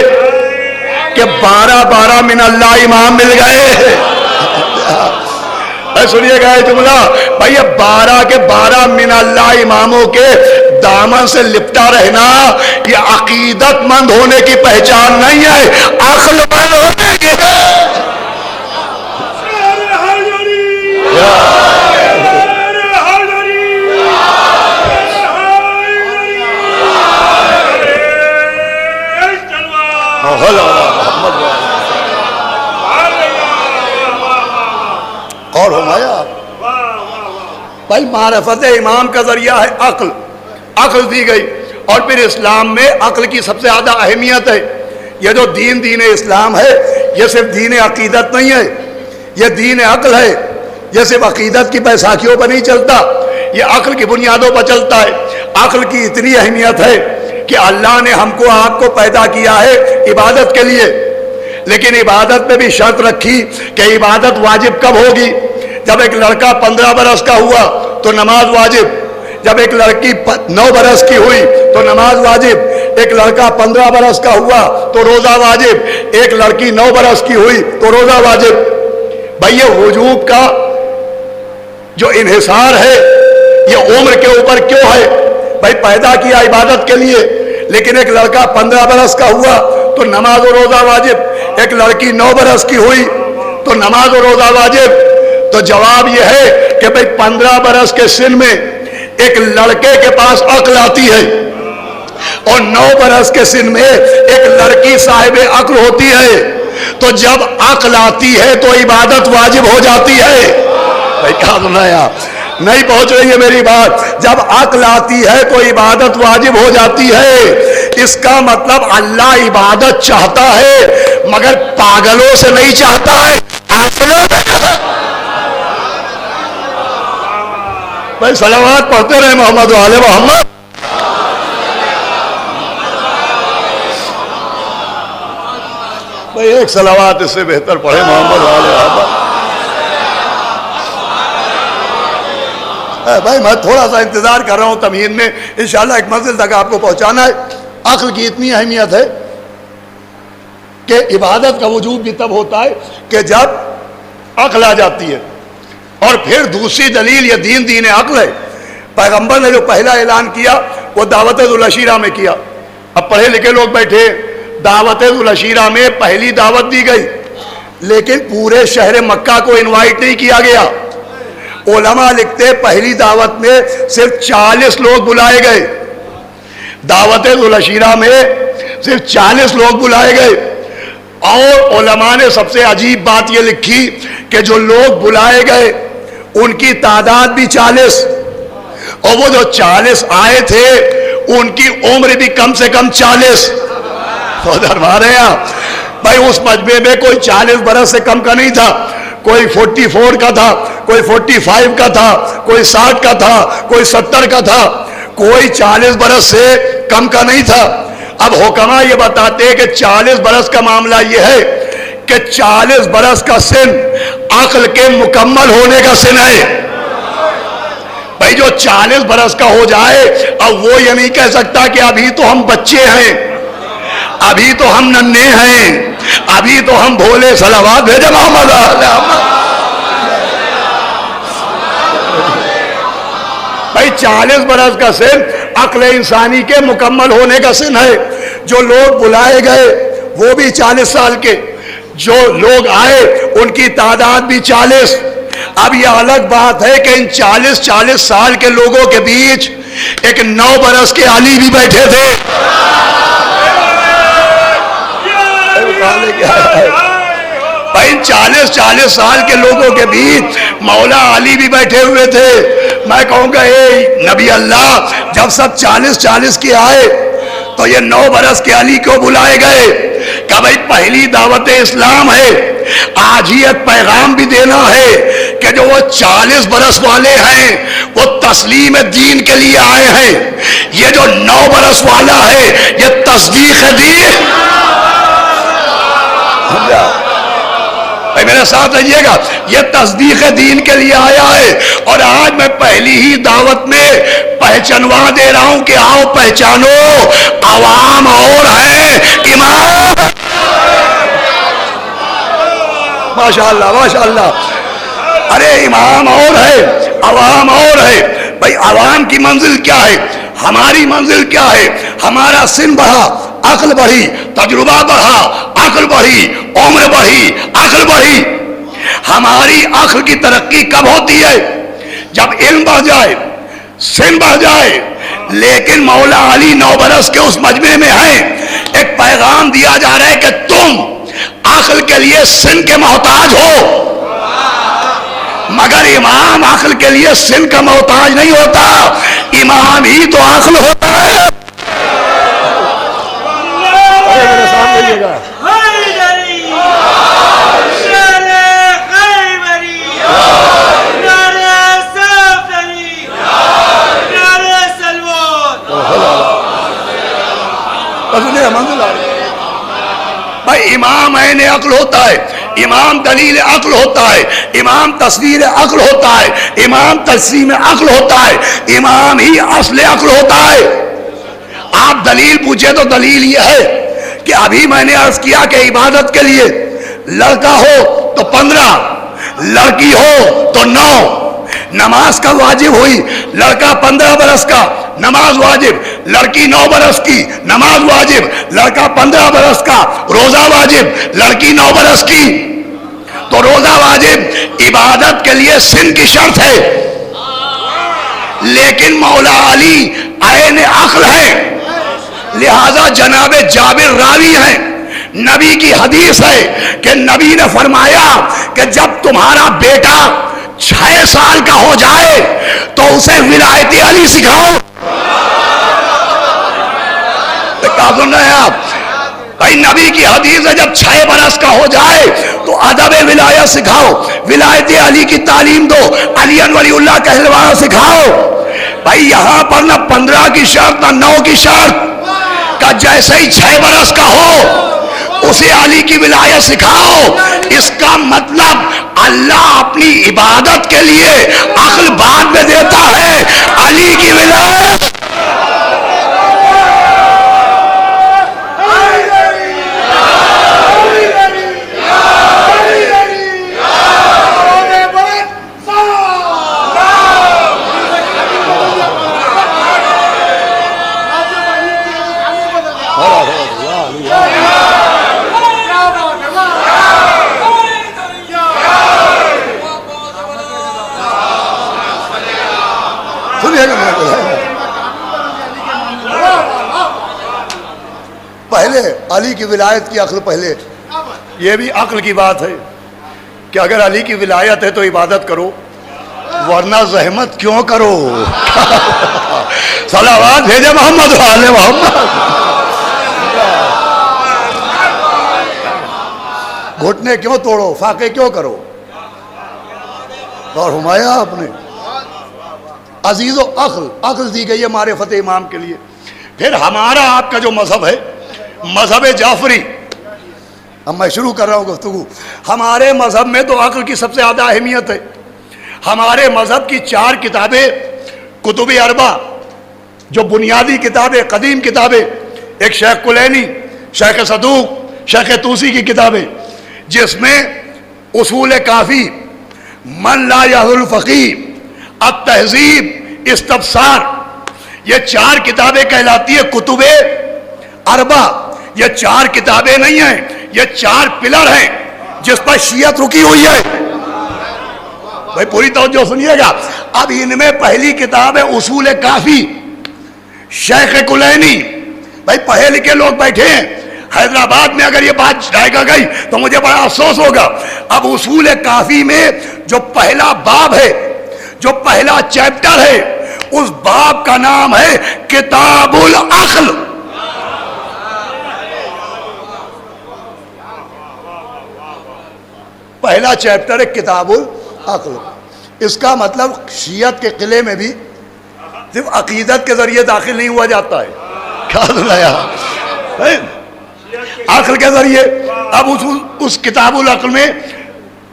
कि 12 मिनल्लाह इमाम मिल गए। सुनिएगा जुमला भाई, 12 के 12 मिनल्लाह इमामों के दामन से लिपटा रहना ये अकीदतमंद होने की पहचान नहीं है, अक्लमंद होने की है। और हो माया भाई मारफत इमाम का जरिया है अक्ल, अक्ल दी गई। और फिर इस्लाम में अक्ल की सबसे ज़्यादा अहमियत है। ये जो दीन इस्लाम है, ये सिर्फ दीन अकीदत नहीं है, ये दीन अक्ल है। ये सिर्फ अकीदत की बैसाखियों पर नहीं चलता, ये अक्ल की बुनियादों पर चलता है। अक्ल की इतनी अहमियत है कि अल्लाह ने हमको आपको पैदा किया है इबादत के लिए, लेकिन इबादत में भी शर्त रखी कि इबादत वाजिब कब होगी। जब एक लड़का 15 बरस का हुआ तो नमाज वाजिब, जब एक लड़की 9 बरस की हुई तो नमाज वाजिब, एक लड़का 15 बरस का हुआ तो रोजा वाजिब, एक लड़की 9 बरस की हुई तो रोजा वाजिब। भाई ये वजूब का जो इन्हिसार है ये उम्र के ऊपर क्यों है? भाई पैदा किया इबादत के लिए, लेकिन एक लड़का 15 बरस का हुआ तो नमाज और रोजा वाजिब, एक लड़की 9 बरस की हुई तो नमाज और रोजा वाजिब। तो जवाब यह है कि भाई 15 बरस के सिन में एक लड़के के पास अक्ल आती है और 9 बरस के सिन में एक लड़की साहिब अक्ल होती है। तो जब अक्ल आती है तो इबादत वाजिब हो जाती है। भाई क्या सुना यार, नहीं पहुंच रही है मेरी बात। जब अक्ल आती है तो इबादत वाजिब हो जाती है। इसका मतलब अल्लाह इबादत चाहता है मगर पागलों से नहीं चाहता है, आकलों से। भाई सलावत पढ़ते रहे मोहम्मद वाले मोहम्मद। भाई एक सलावत इससे बेहतर पढ़े मोहम्मद वाले मोहम्मद। भाई मैं थोड़ा सा इंतजार कर रहा हूं तमहीन में, इंशाल्लाह एक मंजिल तक आपको पहुंचाना है। अक्ल की इतनी अहमियत है कि इबादत का वजूद भी तब होता है कि जब अक्ल आ जाती है। और फिर दूसरी दलील ये दीन अक्ल है। पैगंबर ने जो पहला ऐलान किया वो दावत-उल अशीरा में किया। अब पढ़े लिखे लोग बैठे, दावत-उल अशीरा में पहली दावत दी गई, लेकिन पूरे शहर मक्का को इनवाइट नहीं किया गया। उलमा लिखते पहली दावत में सिर्फ 40 लोग बुलाए गए, दावत-उल अशीरा में सिर्फ 40 लोग बुलाए गए। और उलमा ने सबसे अजीब बात यह लिखी कि जो लोग बुलाए गए उनकी तादाद भी 40, और वो जो 40 आए थे उनकी उम्र भी कम से कम 40। तो दरबारे भाई उस मजमे में कोई 40 बरस से कम का नहीं था, कोई 44 का था, कोई 45 का था, कोई 60 का था, कोई 70 का था, कोई 40 बरस से कम का नहीं था। अब हुक्मा ये बताते हैं कि 40 बरस का मामला ये है कि 40 बरस का सिन अक्ल के मुकम्मल होने का सिन है। भाई जो 40 बरस का हो जाए अब वो ये नहीं कह सकता कि अभी तो हम बच्चे हैं, अभी तो हम नन्हे हैं, अभी तो हम भोले। सलावत भेजे मोहम्मद। भाई 40 बरस का सिन अक्ल इंसानी के मुकम्मल होने का सिन है। जो लोग बुलाए गए वो भी 40 साल के, जो लोग आए उनकी तादाद भी 40। अब यह अलग बात है कि इन 40 साल के लोगों के बीच एक 9 बरस के अली भी बैठे थे। भाई 40 साल के लोगों के बीच मौला अली भी बैठे हुए थे। मैं कहूँगा ए नबी अल्लाह, जब सब 40 के आए तो ये 9 बरस के अली को बुलाए गए कि भाई पहली दावत इस्लाम है, आज ही एक पैगाम भी देना है कि जो वो 40 बरस वाले हैं वो तस्लीम दीन के लिए आए हैं। ये जो 9 बरस वाला है ये तस्दीक दीन। भाई मेरे साथ रहिएगा, ये तस्दीक दीन के लिए आया है। और आज मैं पहली ही दावत में पहचानवा दे रहा हूं कि आओ पहचानो, अवाम और है इमाम। माशाअल्लाह माशाअल्लाह। अरे इमाम और है, अवाम और है। भाई अवाम की मंजिल क्या है, हमारी मंजिल क्या है? हमारा सिन बढ़ा, अक्ल बढ़ी, तजुर्बा बढ़ा, अक्ल बढ़ी, उम्र बढ़ी, अक्ल बढ़ी। हमारी अक्ल की तरक्की कब होती है? जब इल्म बढ़ जाए, सिन बढ़ जाए। लेकिन मौला अली 9 बरस के उस मजमे में है, एक पैगाम दिया जा रहा है कि तुम अक्ल के लिए सिन के मोहताज हो। मगर इमाम अक्ल के लिए सिन का मोहताज नहीं होता, इमाम ही तो अक्ल होता है। अरे मेरे सामने लिएगा भाई, इमाम ऐन अक्ल होता है, इमाम दलील अक्ल होता है, इमाम तस्वीर अक्ल होता है, इमाम तस्लीम अक्ल होता है, इमाम ही असल अक्ल होता है। आप दलील पूछे तो दलील ये है कि अभी मैंने अर्ज किया कि इबादत के लिए लड़का हो तो 15, लड़की हो तो 9, नमाज का वाजिब हुई, लड़का 15 बरस का नमाज वाजिब, लड़की 9 बरस की नमाज वाजिब, लड़का 15 बरस का रोजा वाजिब, लड़की 9 बरस की, तो रोजा वाजिब इबादत के लिए सिन की शर्त है। लेकिन मौला अली ऐन अक्ल है, लिहाजा जनाबे जाबिर रावी हैं, नबी की हदीस है कि नबी ने फरमाया कि जब तुम्हारा बेटा 6 साल का हो जाए तो उसे विलायती अली सिखाओ। क्या सुन रहे हैं आप भाई? नबी की हदीस है जब 6 बरस का हो जाए तो अदब विलायत सिखाओ, विलायती अली की तालीम दो, अली वलीउल्लाह कहलवाना सिखाओ। भाई यहां पर ना 15 की शर्त ना 9 की शर्त का, जैसे ही 6 बरस का हो उसे अली की विलायत सिखाओ। इसका मतलब अल्लाह अपनी इबादत के लिए अक्ल बाद में देता है, अली की विलायत पहले अली की विलायत की अक्ल पहले। यह भी अक्ल की बात है कि अगर अली की विलायत है तो इबादत करो, वरना जहमत क्यों करो। सलावत भेजे मोहम्मद वाले मोहम्मद। घुटने क्यों तोड़ो, फाके क्यों करो। और हुमाया आपने अजीजो अक्ल, अक्ल दी गई है मारिफत इमाम के लिए। फिर हमारा आपका जो मजहब है, मजहब जाफरी, अब मैं शुरू कर रहा हूं गुफ्तगू। हमारे मजहब में तो अक्ल की सबसे ज्यादा अहमियत है। हमारे मजहब की 4 किताबें कुतुब अरबा, जो बुनियादी किताबें, कदीम किताबें, एक शेख कुलैनी, शेख सदूक, शेख तूसी की किताबें, जिसमें उसूल काफी, मन ला याहुल फकीह, अब तहजीब, इस्तफसार, ये 4 किताबें कहलाती है कुतुबे अरबा। ये 4 किताबें नहीं हैं, ये 4 पिलर हैं जिस पर शियत रुकी हुई है। भाई पूरी तवज्जो सुनिएगा। अब इनमें पहली किताब है उसूल काफी, शेख कुलैनी। भाई पढ़े लिखे लोग बैठे हैं, हैदराबाद में अगर ये बात जाएगा गई तो मुझे बड़ा अफसोस होगा। अब उसूल काफी में जो पहला बाब है, जो पहला चैप्टर है, उस बाब का नाम है किताबुल अक्ल। पहला चैप्टर है किताबुल अक्ल। इसका मतलब शियत के किले में भी सिर्फ अकीदत के जरिए दाखिल नहीं हुआ जाता है, क्या सुनाया अक्ल के जरिए। अब उस किताबुल अक्ल में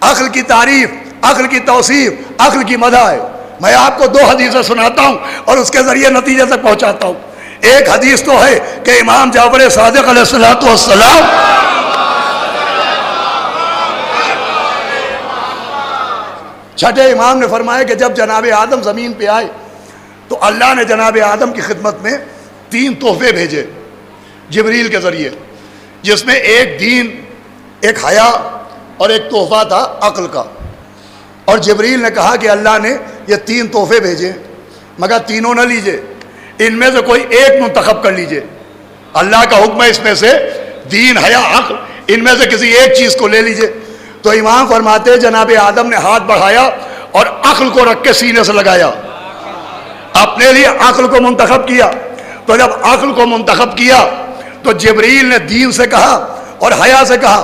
अक्ल की तारीफ, अक्ल की तौसीफ, अक्ल की मदह है। मैं आपको 2 हदीसें सुनाता हूं और उसके जरिए नतीजे तक पहुंचाता हूं। एक हदीस तो है कि इमाम जाफर सादिक अलैहिस्सलातु वस्सलाम छठे इमाम ने फरमाया कि जब जनाब आदम ज़मीन पे आए तो अल्लाह ने जनाब आदम की खिदमत में 3 तोहफे भेजे जिब्रील के ज़रिए, जिसमें एक दीन, एक हया और एक तोहफा था अक्ल का। और जिब्रील ने कहा कि अल्लाह ने ये 3 तोहफे भेजे, मगर तीनों न लीजिए, इनमें से कोई एक मुंतखब कर लीजिए। अल्लाह का हुक्म है इसमें से दीन, हया, अक्ल, इनमें से किसी एक चीज़ को ले लीजिए। तो इमाम फरमाते जनाब आदम ने हाथ बढ़ाया और अक्ल को रख के सीने से लगाया, अपने लिए अक्ल को मुंतखब किया। तो जब अक्ल को मुंतखब किया तो जिब्रील ने दीन से कहा और हया से कहा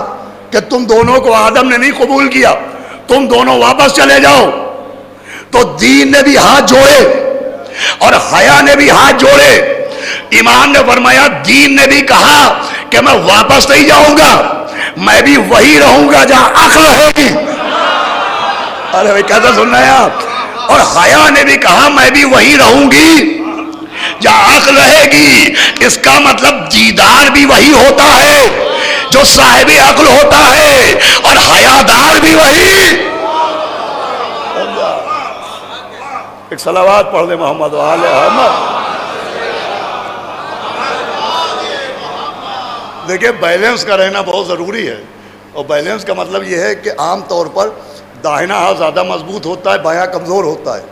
कि तुम दोनों को आदम ने नहीं कबूल किया, तुम दोनों वापस चले जाओ। तो दीन ने भी हाथ जोड़े और हया ने भी हाथ जोड़े। इमाम ने फरमाया, दीन ने भी कहा कि मैं वापस नहीं जाऊंगा, मैं भी वही रहूंगा जहां अक्ल रहेगी। अरे भाई कैसा सुन रहे हैं आप? और हया ने भी कहा मैं भी वही रहूंगी जहां अक्ल रहेगी। इसका मतलब दीदार भी वही होता है जो साहिब अक्ल होता है, और हयादार भी वही। एक सलावात पढ़ दे मोहम्मद वाले मोहम्मद। देखिए, बैलेंस का रहना बहुत ज़रूरी है, और बैलेंस का मतलब यह है कि आम तौर पर दाहिना हाथ ज़्यादा मजबूत होता है, बायां कमज़ोर होता है,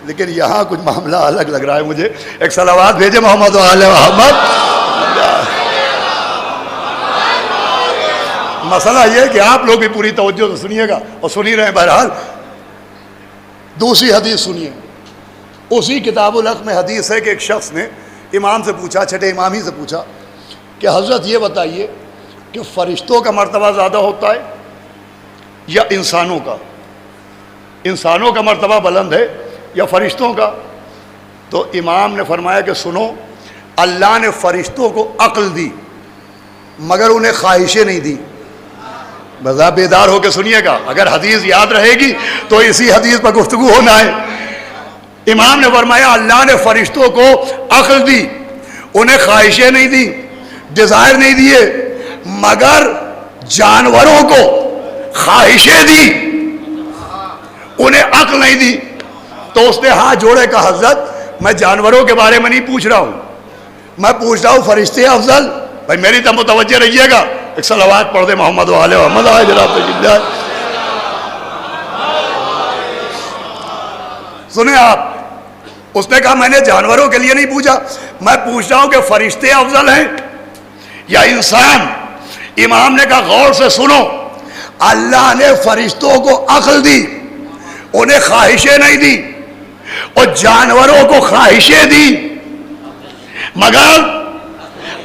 लेकिन यहाँ कुछ मामला अलग लग रहा है मुझे। एक सलावात भेजे मोहम्मद वाले मोहम्मद। मसला यह है कि आप लोग भी पूरी तवज्जो से सुनिएगा, और सुनी रहे। बहरहाल दूसरी हदीस सुनिए। उसी किताबुल हक़ में हदीस है कि एक शख्स ने इमाम से पूछा, छठे इमाम ही से पूछा कि हज़रत ये बताइए कि फ़रिश्तों का मर्तबा ज़्यादा होता है या इंसानों का? इंसानों का मर्तबा बुलंद है या फ़रिश्तों का? तो इमाम ने फरमाया कि सुनो, अल्लाह ने फ़रिश्तों को अक्ल दी मगर उन्हें ख्वाहिशें नहीं दी। बस आप बेदार होकर सुनिएगा, अगर हदीस याद रहेगी तो इसी हदीस पर गुफ्तगू होना है। इमाम ने फरमाया, अल्लाह ने फ़रिश्तों को अक्ल दी, उन्हें ख्वाहिशें नहीं दी, डिज़ायर नहीं दिए, मगर जानवरों को ख्वाहिशें दी, उन्हें अक्ल नहीं दी। तो उसने हाथ जोड़े, कहा हज़रत मैं जानवरों के बारे में नहीं पूछ रहा हूं, मैं पूछ रहा हूं फरिश्ते अफजल। भाई मेरी तो मुतवज्जो रहिएगा। एक सलावात पढ़ दे मोहम्मद वाले मोहम्मद आए जनाब। सुने आप, उसने कहा मैंने जानवरों के लिए नहीं पूछा, मैं पूछ रहा हूं कि फरिश्ते अफजल हैं या इंसान? इमाम ने कहा गौर से सुनो, अल्लाह ने फरिश्तों को अक्ल दी, उन्हें ख्वाहिशें नहीं दी, और जानवरों को ख्वाहिशें दी मगर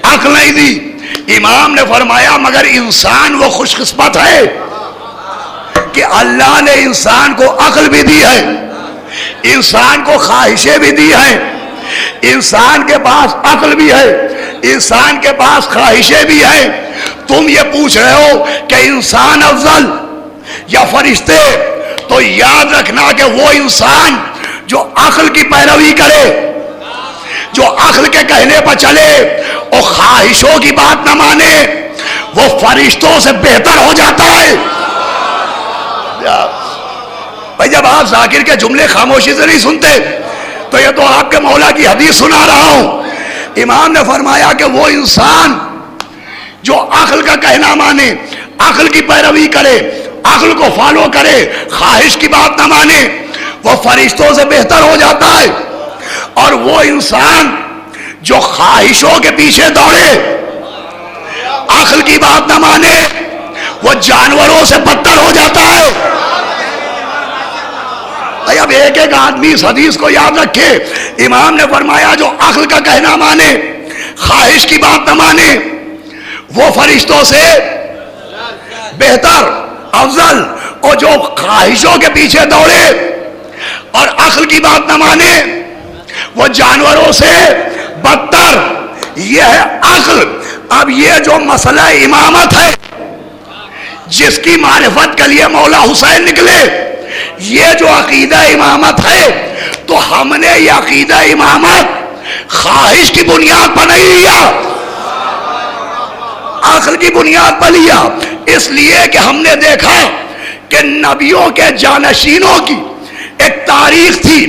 अक्ल नहीं दी। इमाम ने फरमाया मगर इंसान वो खुशकिस्मत है कि अल्लाह ने इंसान को अक्ल भी दी है, इंसान को ख्वाहिशें भी दी हैं, इंसान के पास अक्ल भी है, इंसान के पास ख्वाहिशें भी हैं। तुम ये पूछ रहे हो कि इंसान अफजल या फरिश्ते? तो याद रखना कि वो इंसान जो अक्ल की पैरवी करे, जो अक्ल के कहने पर चले और ख्वाहिशों की बात न माने, वो फरिश्तों से बेहतर हो जाता है। भाई जब आप जाकिर के जुमले खामोशी से नहीं सुनते तो ये तो आपके मौला की हदीस सुना रहा हूं। इमाम ने फरमाया कि वो इंसान जो अक्ल का कहना माने, अक्ल की पैरवी करे, अक्ल को फॉलो करे, ख्वाहिश की बात ना माने, वो फरिश्तों से बेहतर हो जाता है। और वो इंसान जो ख्वाहिशों के पीछे दौड़े, अक्ल की बात ना माने, वो जानवरों से बदतर हो जाता है। अब एक एक आदमी इस हदीस को याद रखे। इमाम ने फरमाया जो अक्ल का कहना माने, ख्वाहिश की बात न माने, वो फरिश्तों से बेहतर अफजल, और जो ख्वाहिशों के पीछे दौड़े और अक्ल की बात न माने, वो जानवरों से बदतर। यह है अक्ल। अब ये जो मसला इमामत है, जिसकी मारिफत के लिए मौला हुसैन निकले, ये जो अकीदा इमामत है, तो हमने ये अकीदा इमामत ख्वाहिश की बुनियाद पर नहीं लिया, अक्ल की बुनियाद पर लिया। इसलिए कि हमने देखा कि नबियों के जानशीनों की एक तारीख थी।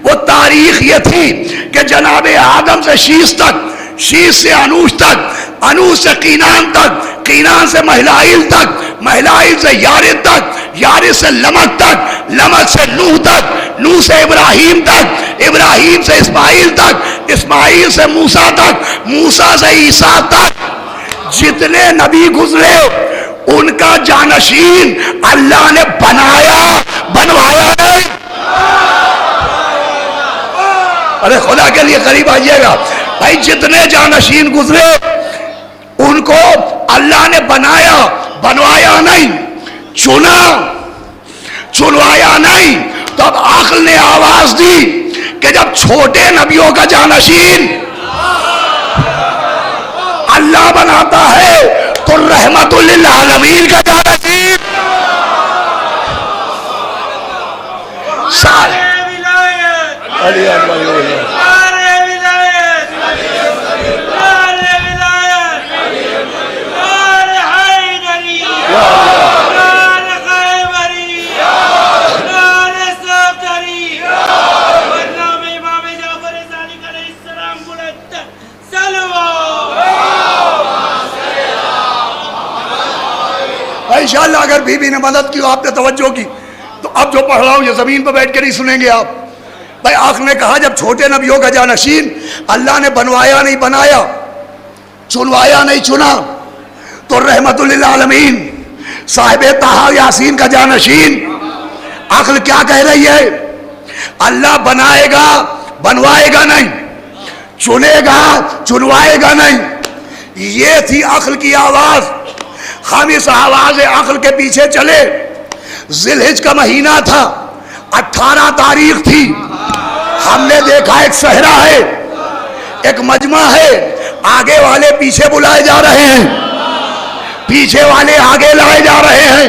वो तारीख ये थी कि जनाब आदम से शीश तक, शीश से अनूश तक, अनूश से कीनान तक, कीनान से महिलाइल तक, महिलाइल से यारिद तक, यारिद से लमक तक, लमक से नूह तक, नूह से इब्राहिम तक, इब्राहिम से इस्माइल तक, इस्माइल से मूसा तक, मूसा से ईसा तक, जितने नबी गुजरे उनका जानशीन अल्लाह ने बनाया, बनवाया नहीं। अरे खुदा के लिए करीब आइएगा भाई। जितने जानशीन गुजरे उनको अल्लाह ने बनाया, बनवाया नहीं, चुना, चुनवाया नहीं। तब अक्ल ने आवाज दी कि जब छोटे नबियों का जानशीन अल्लाह बनाता है तो रहमतुल लिल आलमीन का जानशीन इंशाअल्लाह अगर बीबी ने मदद की, आपने तवज्जो की, तो अब जो पढ़ रहा हूं ये जमीन पर बैठ कर नहीं सुनेंगे आप। भाई आँख ने कहा जब छोटे नबियों का जानशीन अल्लाह ने बनवाया नहीं बनाया, चुनवाया नहीं चुना, तो रहमतुल लिल आलमीन साहिब ताहा यासीन का जानशीन अक्ल क्या कह रही है? अल्लाह बनाएगा, बनवाएगा नहीं, चुनेगा, चुनवाएगा नहीं। ये थी अक्ल की आवाज। हम इस आवाज अक्ल के पीछे चले। जिलहिज का महीना था, 18 तारीख थी। हमने देखा एक सहरा है, एक मजमा है, आगे वाले पीछे बुलाए जा रहे हैं, पीछे वाले आगे लाए जा रहे हैं,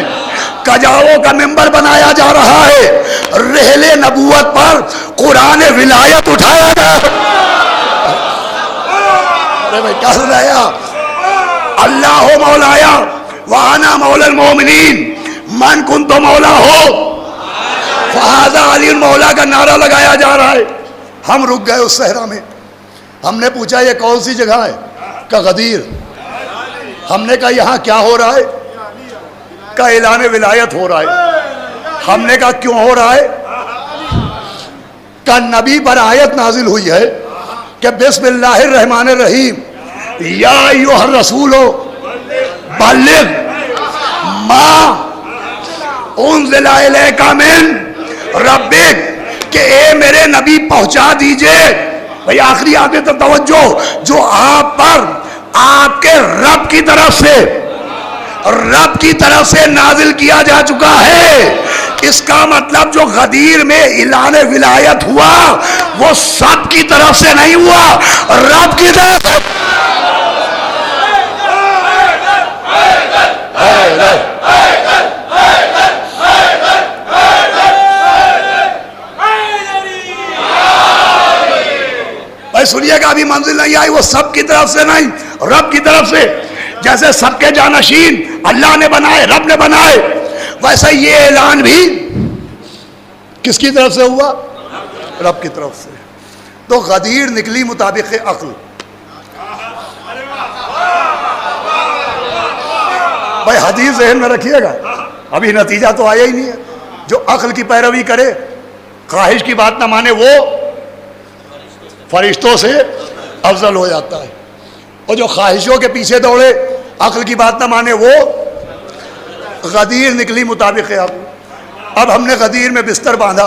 कजाओं का मेंबर बनाया जा रहा है, रहले नबूवत पर कुरान विलायत उठाया गया। अरे भाई क्या सुनाया? अल्लाह हो मौलाया वाना मौलल मोमिनीन मन कुन तो मौला हो फहाजा अली मौला का नारा लगाया जा रहा है। हम रुक गए उस सहरा में। हमने पूछा ये कौन सी जगह है? का गदीर। हमने कहा यहाँ क्या हो रहा है? का ऐलान विलायत हो रहा है। हमने कहा क्यों हो रहा है? का नबी पर आयत नाजिल हुई है कि बिस्मिल्लाहिर रहमानिर रहीम या अय्युहर रसूलो बल्लिग मा उनज़िला इलैका मिन रब्बिक, कि ए मेरे नबी पहुंचा दीजिए। भाई आखिरी आगे तो तवज्जो, जो आप पर आपके रब की तरफ से नाजिल किया जा चुका है। इसका मतलब जो गदीर में ऐलान विलायत हुआ वो सब की तरफ से नहीं हुआ, रब की तरफ से। भाई सुनिएगा, अभी मंजिल नहीं आई, वो सब की तरफ से नहीं, रब की तरफ से। जैसे सबके जानशीन अल्लाह ने बनाए, रब ने बनाए, वैसे ये ऐलान भी किसकी तरफ से हुआ? रब की तरफ से। तो गदीर निकली मुताबिक अक्ल। भाई हदीस ज़हन में रखिएगा, अभी नतीजा तो आया ही नहीं है। जो अक्ल की पैरवी करे, ख्वाहिश की बात ना माने, वो फरिश्तों से अफजल हो जाता है। और जो ख्वाहिशों के पीछे दौड़े, अक्ल की बात ना माने, वो गदीर निकली मुताबिक अब हमने गदीर में बिस्तर बांधा,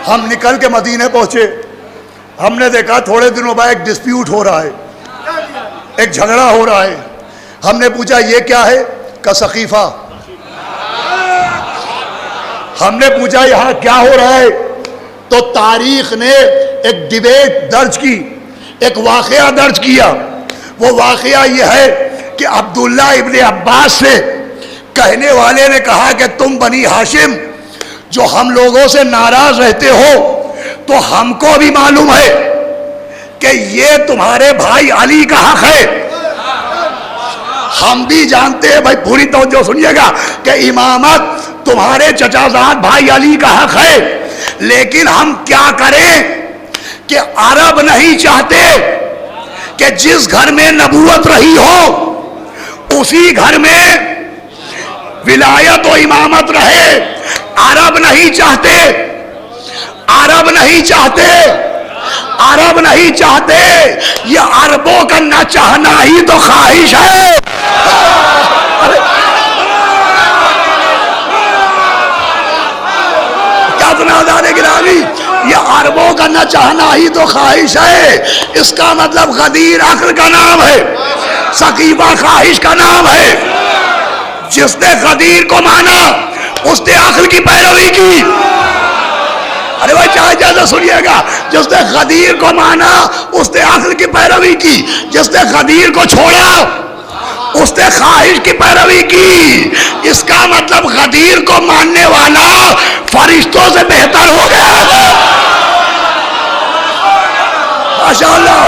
हम निकल के मदीने पहुंचे। हमने देखा थोड़े दिनों बाद एक डिस्प्यूट हो रहा है, एक झगड़ा हो रहा है। हमने पूछा ये क्या है? का सकीफा। हमने पूछा यहाँ क्या हो रहा है? तो तारीख ने एक डिबेट दर्ज की, एक वाकया दर्ज किया। वो वाकया ये है कि अब्दुल्ला इब्ने अब्बास से कहने वाले ने कहा कि तुम बनी हाशिम जो हम लोगों से नाराज रहते हो, तो हमको भी मालूम है कि ये तुम्हारे भाई अली का हक है। हम भी जानते हैं, भाई पूरी तवज्जो सुनिएगा, कि इमामत तुम्हारे चचाजाद भाई अली का हक है। लेकिन हम क्या करें कि अरब नहीं चाहते कि जिस घर में नबूवत रही हो उसी घर में विलायत और इमामत रहे। अरब नहीं चाहते, अरब नहीं चाहते, अरब नहीं चाहते। ये अरबों का न चाहना ही तो ख्वाहिश है। नाज़ारे गिरामी, ये अरबों का न चाहना ही तो ख्वाहिश है। इसका मतलब गदीर अक्ल का नाम है, सकीबा ख्वाहिश का नाम है। जिसने गदीर को माना उसने अक्ल की पैरवी की। अरे भाई चाहे ज्यादा सुनिएगा, जिसने गदीर को माना उसने अक्ल की पैरवी की, जिसने गदीर को छोड़ा उसने ख्वाहिश की पैरवी की। इसका मतलब गदीर को मानने वाला फरिश्तों से बेहतर हो गया। माशाअल्लाह।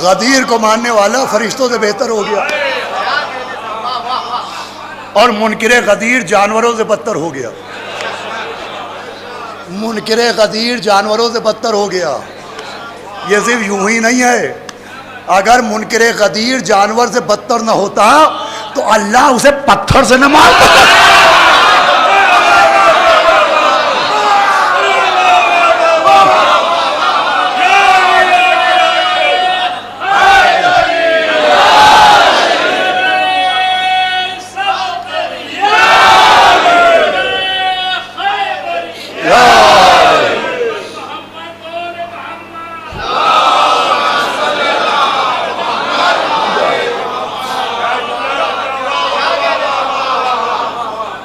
गदीर को मानने वाला फरिश्तों से बेहतर हो गया और मुनकिरे गदीर जानवरों से बदतर हो गया। मुनकिरे गदीर जानवरों से बदतर हो गया। ये सिर्फ यूं ही नहीं है, अगर मुनकिरे गदीर जानवर से बदतर न होता तो अल्लाह उसे पत्थर से न मारता।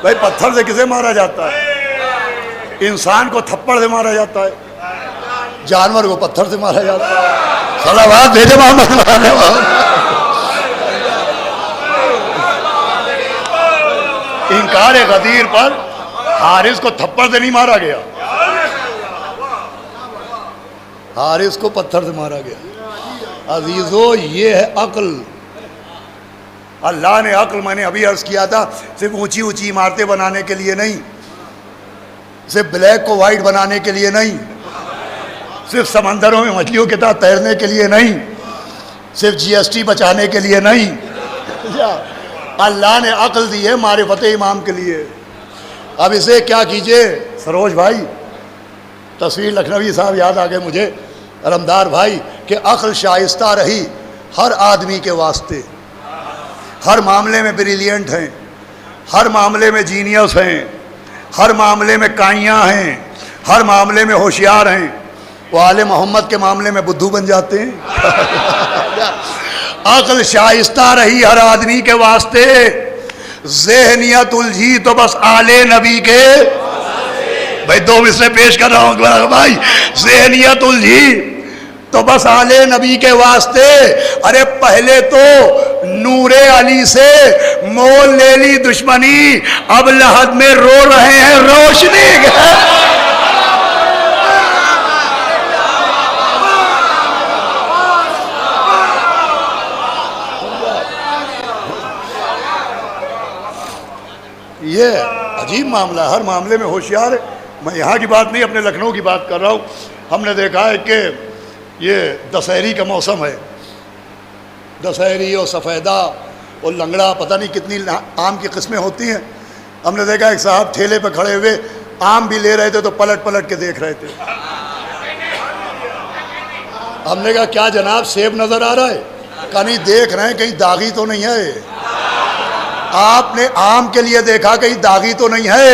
भाई पत्थर से किसे मारा जाता है? इंसान को थप्पड़ से मारा जाता है, जानवर को पत्थर से मारा जाता है। सलावत भेजे मोहम्मद। इनकार गदीर पर हारिस को थप्पड़ से नहीं मारा गया, हारिस को पत्थर से मारा गया। अजीजो ये है अक्ल। अल्लाह ने अक्ल, मैंने अभी अर्ज किया था, सिर्फ ऊंची ऊंची इमारतें बनाने के लिए नहीं, सिर्फ ब्लैक को वाइट बनाने के लिए नहीं, सिर्फ समंदरों में मछलियों के साथ तैरने के लिए नहीं, सिर्फ जीएसटी बचाने के लिए नहीं। अल्लाह ने अक्ल दी है मारिफत इमाम के लिए। अब इसे क्या कीजिए सरोज भाई, तस्वीर लखनवी साहब याद आ गए मुझे, रमदार भाई, कि अक्ल शाइस्ता रही हर आदमी के वास्ते, हर मामले में ब्रिलियंट हैं, हर मामले में जीनियस हैं, हर मामले में काइयाँ हैं, हर मामले में होशियार हैं। वो आले मोहम्मद के मामले में बुद्धू बन जाते हैं। अक्ल शाइस्ता रही हर आदमी के वास्ते, ज़हनियत उलझी तो बस आले नबी के। भाई दो मिसरे पेश कर रहा हूँ भाई। ज़हनियत उलझी तो बस आले नबी के वास्ते। अरे पहले तो नूरे अली से मोल ले ली दुश्मनी, अब लहद में रो रहे हैं रोशनी। ये अजीब मामला, हर मामले में होशियार है। मैं यहाँ की बात नहीं, अपने लखनऊ की बात कर रहा हूँ। हमने देखा है कि ये दशहरी का मौसम है, दशहरी और सफ़ेदा और लंगड़ा, पता नहीं कितनी आम की किस्में होती हैं। हमने देखा एक साहब ठेले पे खड़े हुए आम भी ले रहे थे तो पलट पलट के देख रहे थे। हमने कहा क्या जनाब सेब नज़र आ रहा है? कहा नहीं, देख रहे हैं कहीं दागी तो नहीं है। आपने आम के लिए देखा कहीं दागी तो नहीं है,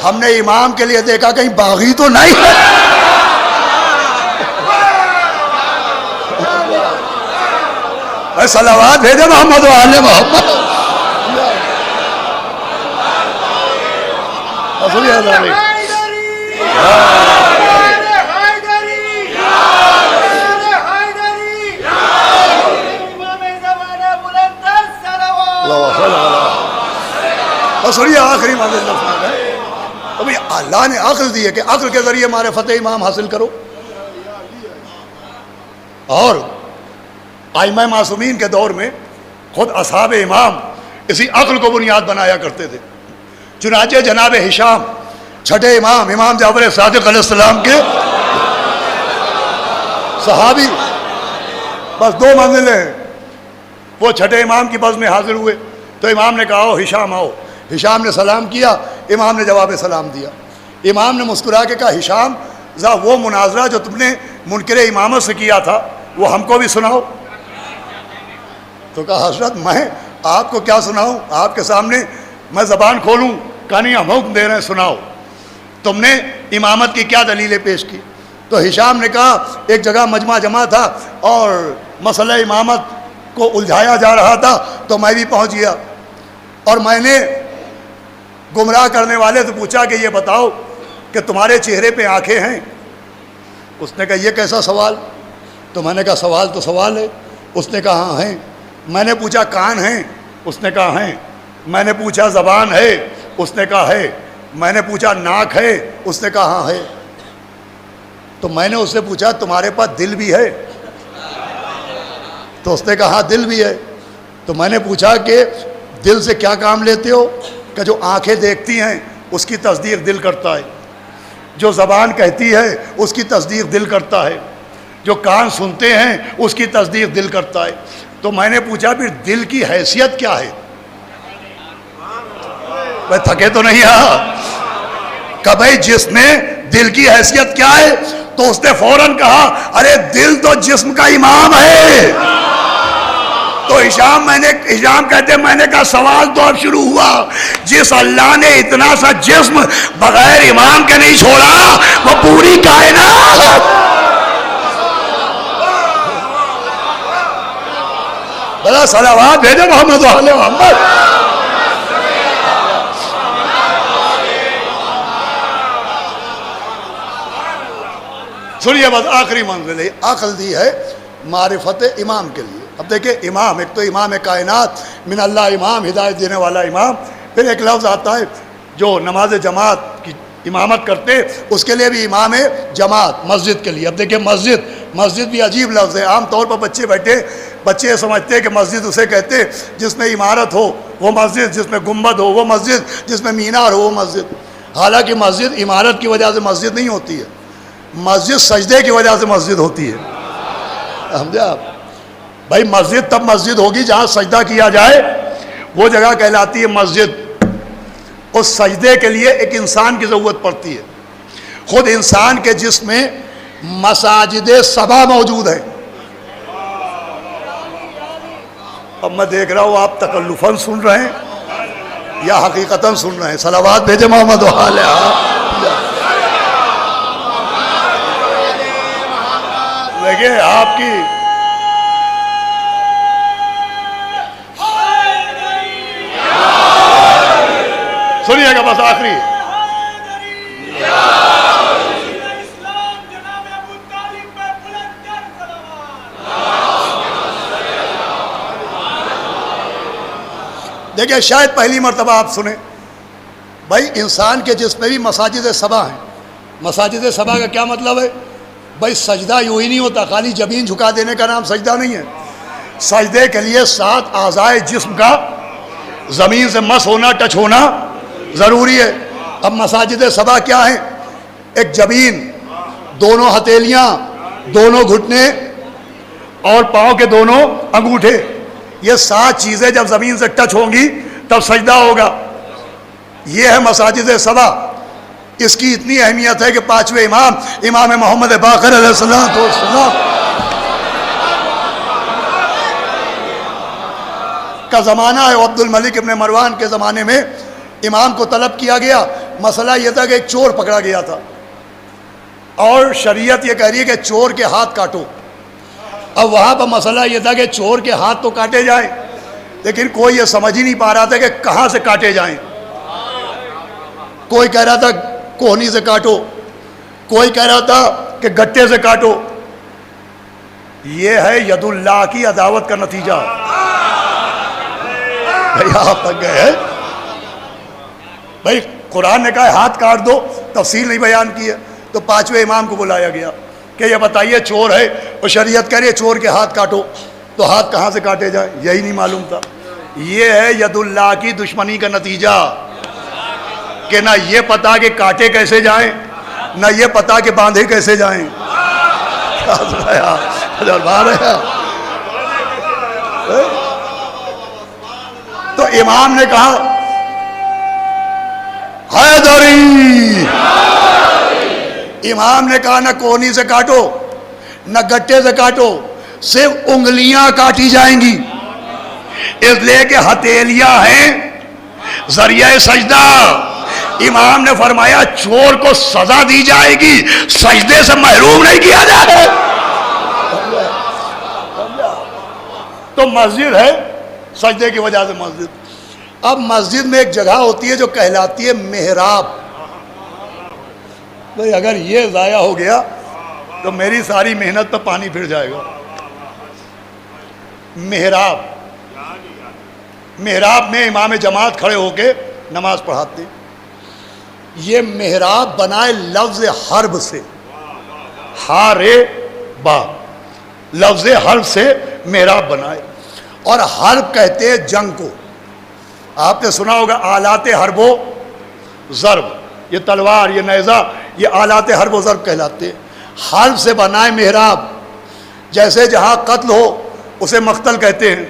हमने इमाम के लिए देखा कहीं बागी तो नहीं है। सलावत भेजे मोहम्मद वाले मोहम्मद। सुनिए आखिरी मंजिल है। तो भाई अल्लाह ने अक्ल दी है कि अक्ल के जरिए मारिफत इमाम हासिल करो। और आइमा मासूमीन के दौर में खुद असहाब इमाम इसी अक्ल को बुनियाद बनाया करते थे। चुनाचे जनाब हिशाम छठे इमाम, इमाम जाफर सादिक अलैहिस्सलाम के सहाबी, बस 2 मंजिलें हैं। वो छठे इमाम की बस में हाजिर हुए तो इमाम ने कहा, हिशाम आओ। हिशाम ने सलाम किया, इमाम ने जवाब सलाम दिया। इमाम ने मुस्कुरा के कहा, हिशाम ज़रा वो मुनाजरा जो तुमने मुनकिर इमामत से किया था वो हमको भी सुनाओ। तो कहा, हजरत मैं आपको क्या सुनाऊं, आपके सामने मैं ज़बान खोलूं? कहा नहीं, हम हुक्म दे रहे हैं, सुनाओ। तुमने इमामत की क्या दलीलें पेश की? तो हिशाम ने कहा, एक जगह मजमा जमा था और मसला इमामत को उलझाया जा रहा था तो मैं भी पहुंच गया और मैंने गुमराह करने वाले से पूछा कि ये बताओ कि तुम्हारे चेहरे पे आंखें हैं? उसने कहा, ये कैसा सवाल? तो मैंने कहा, सवाल तो सवाल है। उसने कहा, हाँ हैं। मैंने पूछा, कान हैं? उसने कहा, हैं। मैंने पूछा, ज़बान है? उसने कहा, है। मैंने पूछा, नाक है? उसने कहा, हाँ है। तो मैंने उससे पूछा, तुम्हारे पास दिल भी है? तो उसने कहा, हाँ दिल भी है। तो मैंने पूछा कि दिल से क्या काम लेते हो? कि जो आंखें देखती हैं उसकी तस्दीक दिल करता है, जो ज़बान कहती है उसकी तस्दीक दिल करता है, जो कान सुनते हैं उसकी तस्दीक दिल करता है। तो मैंने पूछा, फिर दिल की हैसियत क्या है? मैं थके तो नहीं कि भाई जिसने दिल की हैसियत क्या है? तो उसने फौरन कहा, अरे दिल तो जिस्म का इमाम है। तो हिशाम कहते, मैंने कहा, सवाल तो अब शुरू हुआ। जिस अल्लाह ने इतना सा जिस्म बगैर इमाम के नहीं छोड़ा, वो पूरी कायनात। बड़ा सलावात भेजे मोहम्मद वाले मोहम्मद। सुनिए, बस आखिरी मंजिल है, अक्ल दी है मारिफत इमाम के लिए। अब देखिए, इमाम, एक तो इमाम कायनात मिन अल्लाह इमाम, हिदायत देने वाला इमाम। फिर एक लफ्ज़ आता है जो नमाज जमात की इमामत करते, उसके लिए भी इमाम है जमात, मस्जिद के लिए। अब देखिए, मस्जिद भी अजीब लफ्ज़ है। आम तौर पर बच्चे बैठे, बच्चे समझते हैं कि मस्जिद उसे कहते जिसमें इमारत हो वो मस्जिद, जिसमें गुंबद हो वो मस्जिद, जिसमें मीनार हो वो मस्जिद। हालांकि मस्जिद इमारत की वजह से मस्जिद नहीं होती है, मस्जिद सजदे की वजह से मस्जिद होती है। समझे आप? भाई मस्जिद तब मस्जिद होगी जहां सजदा किया जाए, वो जगह कहलाती है मस्जिद। उस सजदे के लिए एक इंसान की ज़रूरत पड़ती है। खुद इंसान के जिस्म मसाजिद सबा मौजूद है। अब मैं देख रहा हूँ आप तकल्लुफन सुन रहे हैं या हकीकतन सुन रहे हैं। सलावात भेजे मोहम्मद वाले। देखिए आपकी सुनिएगा, बस आखिरी। देखिए, शायद पहली मर्तबा आप सुने, भाई इंसान के जिसमें भी मसाजिद सबा हैं। मसाजिद सबा का क्या मतलब है? भाई सजदा यूं ही नहीं होता, खाली जमीन झुका देने का नाम सजदा नहीं है। सजदे के लिए 7 आज़ाए जिस्म का ज़मीन से मस होना, टच होना ज़रूरी है। अब मसाजिद सबा क्या है? एक जमीन, दोनों हथेलियाँ, दोनों घुटने और पाँव के दोनों अंगूठे, ये 7 चीज़ें जब ज़मीन से टच होंगी तब सजदा होगा। ये है मसाजिद सबा। इसकी इतनी अहमियत है कि 5वें इमाम मोहम्मद बाक़र अलैहिस्सलातु वस्सलाम का ज़माना है। अब्दुल मलिक इब्न मरवान के ज़माने में इमाम को तलब किया गया। मसला यह था कि एक चोर पकड़ा गया था और शरीयत ये कह रही है कि चोर के हाथ काटो। अब वहाँ पर मसला यह था कि चोर के हाथ तो काटे जाएं, लेकिन कोई ये समझ ही नहीं पा रहा था कि कहाँ से काटे जाएं। कोई कह रहा था कोहनी से काटो, कोई कह रहा था कि गट्टे से काटो। ये है यदुल्लाह की अदावत का नतीजा। भाई आप तक गए हैं। भाई कुरान ने कहा हाथ काट दो, तफसील नहीं बयान की है। तो 5वें इमाम को बुलाया गया कि ये बताइए चोर है और शरीयत कह रही है चोर के हाथ काटो, तो हाथ कहाँ से काटे जाए? यही नहीं मालूम था। ये है यदुल्लाह की दुश्मनी का नतीजा कि ना ये पता कि काटे कैसे जाएं, ना ये पता कि बांधे कैसे जाएं। तो इमाम ने कहा हैदरी, इमाम ने कहा ना कोहनी से काटो न गट्टे से काटो, सिर्फ उंगलियां काटी जाएंगी, इसलिए कि हथेलियां हैं जरिया सजदा। इमाम ने फरमाया चोर को सजा दी जाएगी, सजदे से महरूम नहीं किया जाए। तो मस्जिद है सजदे की वजह से मस्जिद। अब मस्जिद में एक जगह होती है जो कहलाती है मेहराब। भाई अगर ये ज़ाया हो गया तो मेरी सारी मेहनत पर पानी फिर जाएगा। मेहराब, मेहराब में इमाम जमात खड़े होके नमाज पढ़ाते। ये मेहराब बनाए लफ्ज हर्ब से, हारे बा, लफ्ज हर्ब से मेहराब बनाए। और हर्ब कहते हैं जंग को। आपने सुना होगा आलाते हर्बो ज़र्ब, ये तलवार ये नेज़ा ये आलाते हर्बो ज़र्ब कहलाते हैं। हर्ब से बनाए मेहराब। जैसे जहाँ कत्ल हो उसे मख्तल कहते हैं,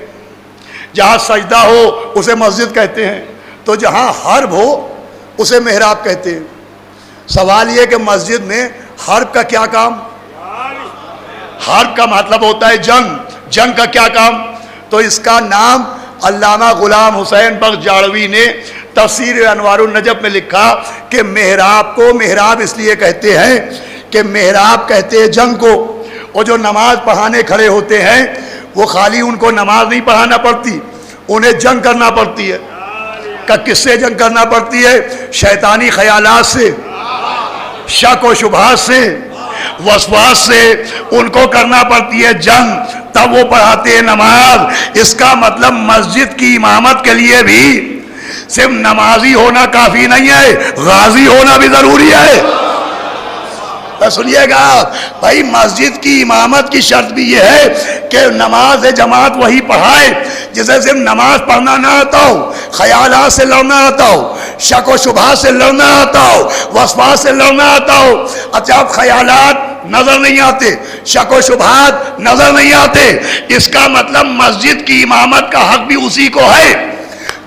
जहाँ सजदा हो उसे मस्जिद कहते हैं, तो जहाँ हर्ब हो उसे मेहराब कहते हैं। सवाल ये कि मस्जिद में हर्ब का क्या काम? हर्ब का मतलब होता है जंग, जंग का क्या काम? तो इसका नाम अल्लामा गुलाम हुसैन बख्श जाड़वी ने तफसीर अनवारुन नजब में लिखा कि मेहराब को मेहराब इसलिए कहते हैं कि मेहराब कहते हैं जंग को। और जो नमाज पढ़ाने खड़े होते हैं वो खाली उनको नमाज नहीं पढ़ाना पड़ती, उन्हें जंग करना पड़ती है। किससे जंग करना पड़ती है? शैतानी ख्यालात से, शक व शुबहात से, वसवास से उनको करना पड़ती है जंग, तब वो पढ़ाते हैं नमाज। इसका मतलब मस्जिद की इमामत के लिए भी सिर्फ नमाजी होना काफी नहीं है, गाजी होना भी जरूरी है। तो सुनिएगा भाई, मस्जिद की इमामत की शर्त भी ये है कि नमाज जमात वही पढ़ाए जिसे सिर्फ नमाज पढ़ना ना आता हो, ख्यालात से लड़ना आता हो, शक व शुबहा से लड़ना आता हो, वसवास से लड़ना आता हो। अच्छा, अब ख्यालात नजर नहीं आते, शक व शुबहात नजर नहीं आते, इसका मतलब मस्जिद की इमामत का हक भी उसी को है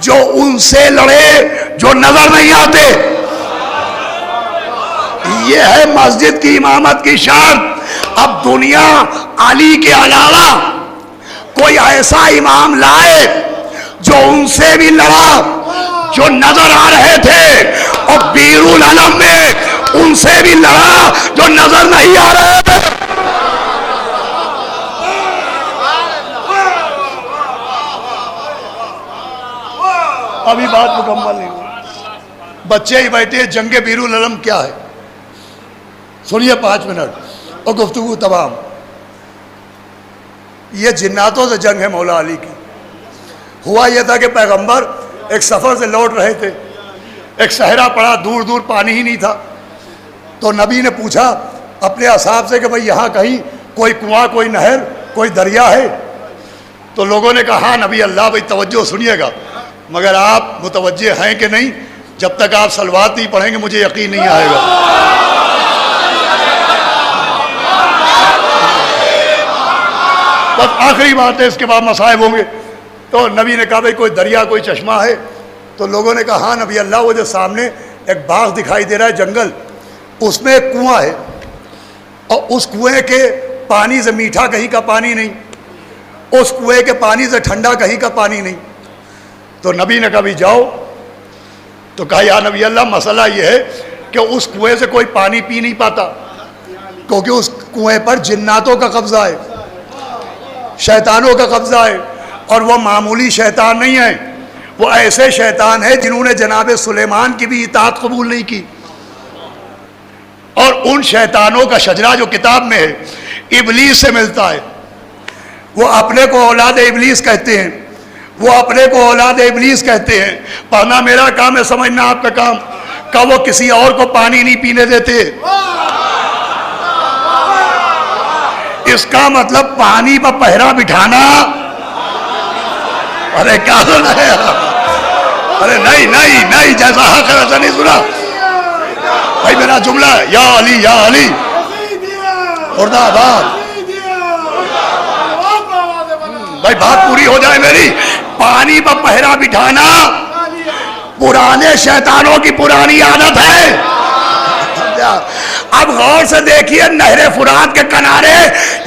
जो उनसे लड़े जो नजर नहीं आते। ये है मस्जिद की इमामत की शर्त। अब दुनिया अली के अलावा कोई ऐसा इमाम लाए जो उनसे भी लड़ा जो नजर आ रहे थे, और बीरुल अलम में उनसे भी लड़ा जो नजर नहीं आ रहे थे। अभी बात मुकम्मल नहीं हुई, बच्चे ही बैठे। जंगे बीरुल अलम क्या है सुनिए 5 मिनट और गुफ्तगू तमाम। ये जिन्नातों से जंग है मौला अली की। हुआ यह था कि पैगंबर एक सफ़र से लौट रहे थे, एक सहरा पड़ा, दूर दूर पानी ही नहीं था। तो नबी ने पूछा अपने असहाब से कि भाई यहाँ कहीं कोई कुआं, कोई नहर, कोई दरिया है? तो लोगों ने कहा हाँ नबी अल्लाह, भाई तवज्जो सुनिएगा, मगर आप मुतवज्जे हैं कि नहीं, जब तक आप सलवात नहीं पढ़ेंगे मुझे यकीन नहीं आएगा। बस आखिरी बात है, इसके बाद मसाइब होंगे। तो नबी ने कहा भाई कोई दरिया, कोई चश्मा है? तो लोगों ने कहा हाँ नबी अल्लाह, वो जो सामने एक बाग दिखाई दे रहा है, जंगल, उसमें एक कुआं है, और उस कुएं के पानी से मीठा कहीं का पानी नहीं, उस कुएं के पानी से ठंडा कहीं का पानी नहीं। तो नबी ने कहा भाई जाओ। तो कहा या नबी अल्लाह, मसला ये है कि उस कुएं से कोई पानी पी नहीं पाता, क्योंकि उस कुएं पर जिन्नातों का कब्जा है, शैतानों का कब्जा है। और वह मामूली शैतान नहीं है, वो ऐसे शैतान है जिन्होंने जनाब सुलेमान की भी इताअत कबूल नहीं की। और उन शैतानों का शजरा जो किताब में है इबलीस से मिलता है। वो अपने को औलाद इबलीस कहते हैं, वो अपने को औलाद इबलीस कहते हैं। पढ़ना मेरा काम है, समझना आपका काम। का वो किसी और को पानी नहीं पीने देते। इसका मतलब पानी पर पहरा बिठाना। अरे क्या सुना है? अरे नहीं नहीं नहीं, जैसा हक है वैसा नहीं सुना भाई। मेरा जुमला या अली या अली, मुर्दाबाद। भाई बात पूरी हो जाए मेरी। पानी पर पहरा बिठाना पुराने शैतानों की पुरानी आदत है। अब गौर से देखिए, नहरे फुरात के किनारे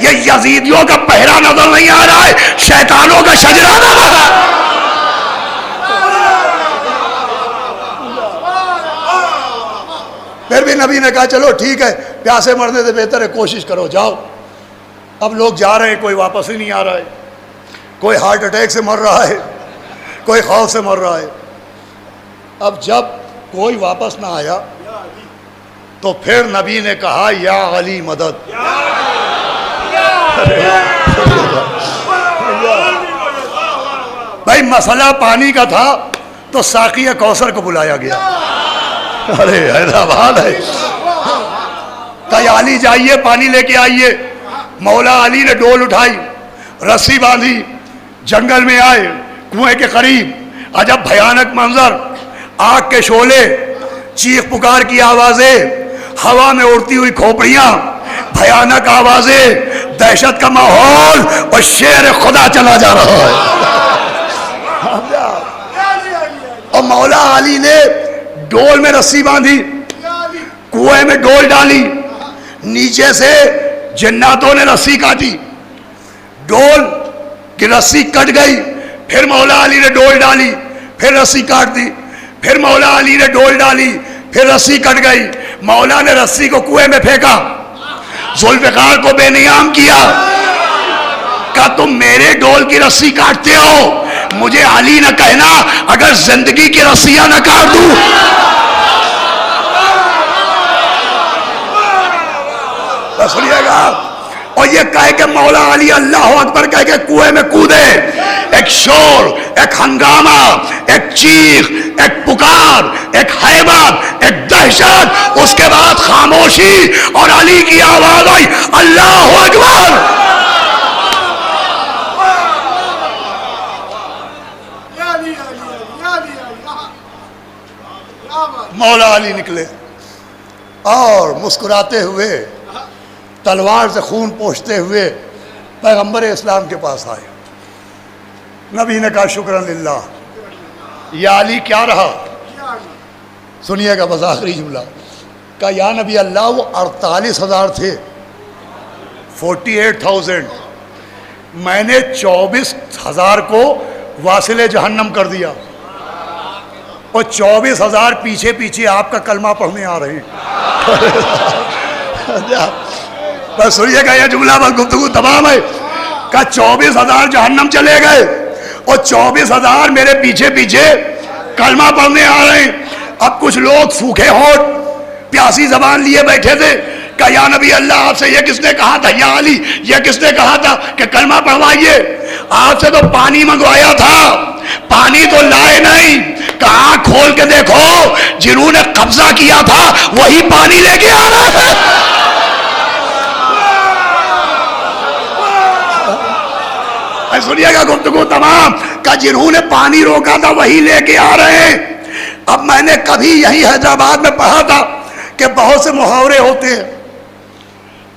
ये यजीदियों का पहरा नजर नहीं आ रहा है, शैतानों का शजरा नजर आ रहा है। फिर भी नबी ने कहा चलो ठीक है, प्यासे मरने से बेहतर है कोशिश करो, जाओ। अब लोग जा रहे हैं, कोई वापस ही नहीं आ रहा है, कोई हार्ट अटैक से मर रहा है, कोई खौफ से मर रहा है। अब जब कोई वापस ना आया तो फिर नबी ने कहा या अली मदद। भाई मसला पानी का था तो साकी कौसर को बुलाया गया। अरे हैदराबाद है, कहीं अली जाइए पानी लेके आइए। मौला अली ने डोल उठाई, रस्सी बांधी, जंगल में आए, कुएं के करीब। अजब भयानक मंजर, आग के शोले, चीख पुकार की आवाजें, हवा में उड़ती हुई खोपड़ियां, भयानक आवाजें, दहशत का माहौल, और शेर खुदा चला जा रहा है। और मौला अली ने डोल में रस्सी बांधी, कुएं में डोल डाली, नीचे से जन्नातों ने रस्सी काटी, डोल की रस्सी कट गई, फिर मौला अली ने डोल डाली, फिर रस्सी काट दी, फिर मौला अली ने डोल डाली, फिर रस्सी कट गई। मौला ने रस्सी को कुएं में फेंका, जुल्फिकार को बेनियाम किया, कहा तुम मेरे डोल की रस्सी काटते हो, मुझे अली न कहना अगर जिंदगी की रस्सियां न काट दूं। सुनिएगा, और ये कह के मौला अली अल्लाह अकबर कह के कुएं में कूदे। एक शोर, एक हंगामा, एक चीख, एक पुकार, एक हैबत, एक दहशत, उसके बाद खामोशी, और अली की आवाज आई अल्लाह अकबर। मौला अली निकले और मुस्कुराते हुए, तलवार से खून पोंछते हुए पैगंबर इस्लाम के पास आए। नबी ने कहा शुक्रन लिल्लाह। या अली क्या रहा, सुनिएगा बस आखिरी जुमला। कहा या नबी अल्लाह वो 48,000 थे, 48,000, मैंने 24,000 को वासिले जहन्नम कर दिया, और 24,000 पीछे पीछे आपका कलमा पढ़ने आ रहे हैं। बस सुनिएगा यह जुमला, बस गुफ्तगू तमाम है। का 24,000 जहन्नम चले गए, और 24,000 मेरे पीछे पीछे कलमा पढ़ने आ रहे हैं। अब कुछ लोग सूखे होठ, प्यासी जबान लिए बैठे थे। कहा या नबी अल्लाह आपसे ये किसने कहा था, या अली ये किसने कहा था कि कलमा पढ़वाइए? आपसे तो पानी मंगवाया था, पानी तो लाए नहीं। कहा खोल के देखो, जिन्होंने कब्जा किया था वही पानी लेके आ रहा है। सुनिएगा गुफ्तगू तमाम, का जिन्होंने पानी रोका था वही लेके आ रहे हैं। अब मैंने कभी यही हैदराबाद में पढ़ा था कि बहुत से मुहावरे होते हैं,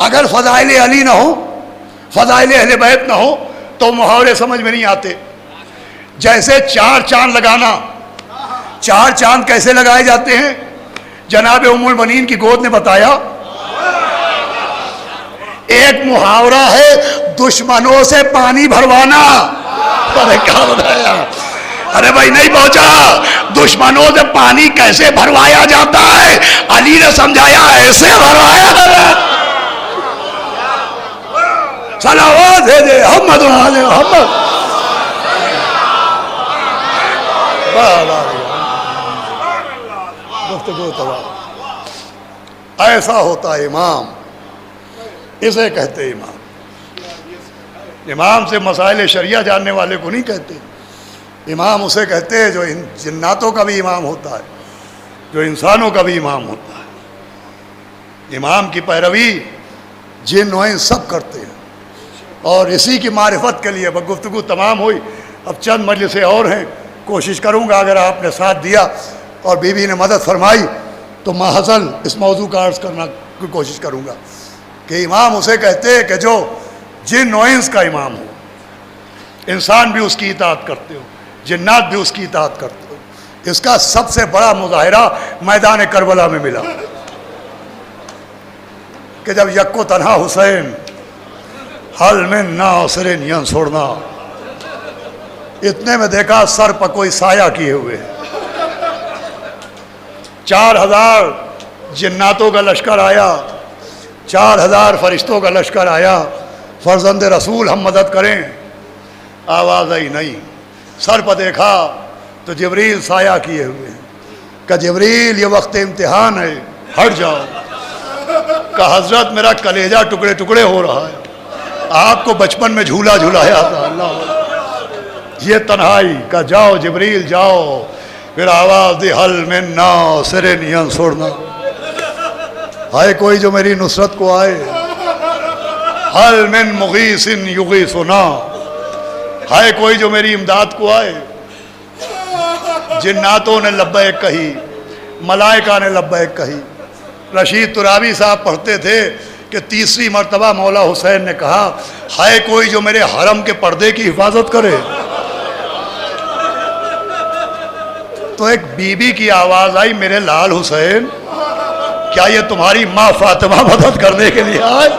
अगर फजाइल अली ना हो, फजाइल अहले बैत ना हो, तो मुहावरे समझ में नहीं आते। जैसे 4 चांद लगाना, 4 चांद कैसे लगाए जाते हैं? जनाब उम्मुल बनीन की गोद ने बताया। एक मुहावरा है दुश्मनों से पानी भरवाना। अरे क्या बताया? अरे भाई नहीं पहुंचा। दुश्मनों से पानी कैसे भरवाया जाता है, अली ने समझाया ऐसे भरवाया। सलावत भेजे मोहम्मद मोहम्मद। ऐसा होता है इमाम, इसे कहते इमाम। इमाम से मसाइल शरिया जानने वाले को नहीं कहते। इमाम उसे कहते हैं जो इन जिन्नातों का भी इमाम होता है, जो इंसानों का भी इमाम होता है। इमाम की पैरवी जिन नोएं सब करते हैं, और इसी की मारिफत के लिए गुफ्तगू तमाम हुई। अब चंद मजलिसें और हैं, कोशिश करूँगा अगर आपने साथ दिया और बीवी ने मदद फरमाई तो माहज़ल इस मौजू का अर्ज़ करना की कोशिश करूँगा कि इमाम उसे कहते हैं कि जो जिन नोइंस का इमाम हो। इंसान भी उसकी इताअत करते हो, जिन्नात भी उसकी इताअत करते हो। इसका सबसे बड़ा मुजाहिरा मैदान करबला में मिला कि जब यक्को तन्हा हुसैन हल में नासरिन छोड़ना, इतने में देखा सर पर कोई साया किए हुए 4000 जिन्नातों का लश्कर आया, 4000 फरिश्तों का लश्कर आया। फर्जंद रसूल हम मदद करें, आवाज़ आई नहीं। सर पर देखा तो जिब्रील साया किए हुए हैं। का जिब्रील ये वक्त इम्तिहान है, हट जाओ। का हजरत मेरा कलेजा टुकड़े टुकड़े हो रहा है, आपको बचपन में झूला झूलाया था अल्लाह। ये तन्हाई का जाओ जिब्रील जाओ। फिर आवाज़ दी हल में ना सिरे नियन छोड़ना, हाय कोई जो मेरी नुसरत को आए। हल मिन मुगीसिन युगीसुना, हाय कोई जो मेरी इमदाद को आए। जिन्नातों ने लब्बैक कही, मलाइका ने लब्बैक कही। रशीद तुराबी साहब पढ़ते थे कि तीसरी मर्तबा मौला हुसैन ने कहा, हाय कोई जो मेरे हरम के पर्दे की हिफाजत करे। तो एक बीबी की आवाज़ आई, मेरे लाल हुसैन क्या ये तुम्हारी माँ फातिमा मदद करने के लिए आए?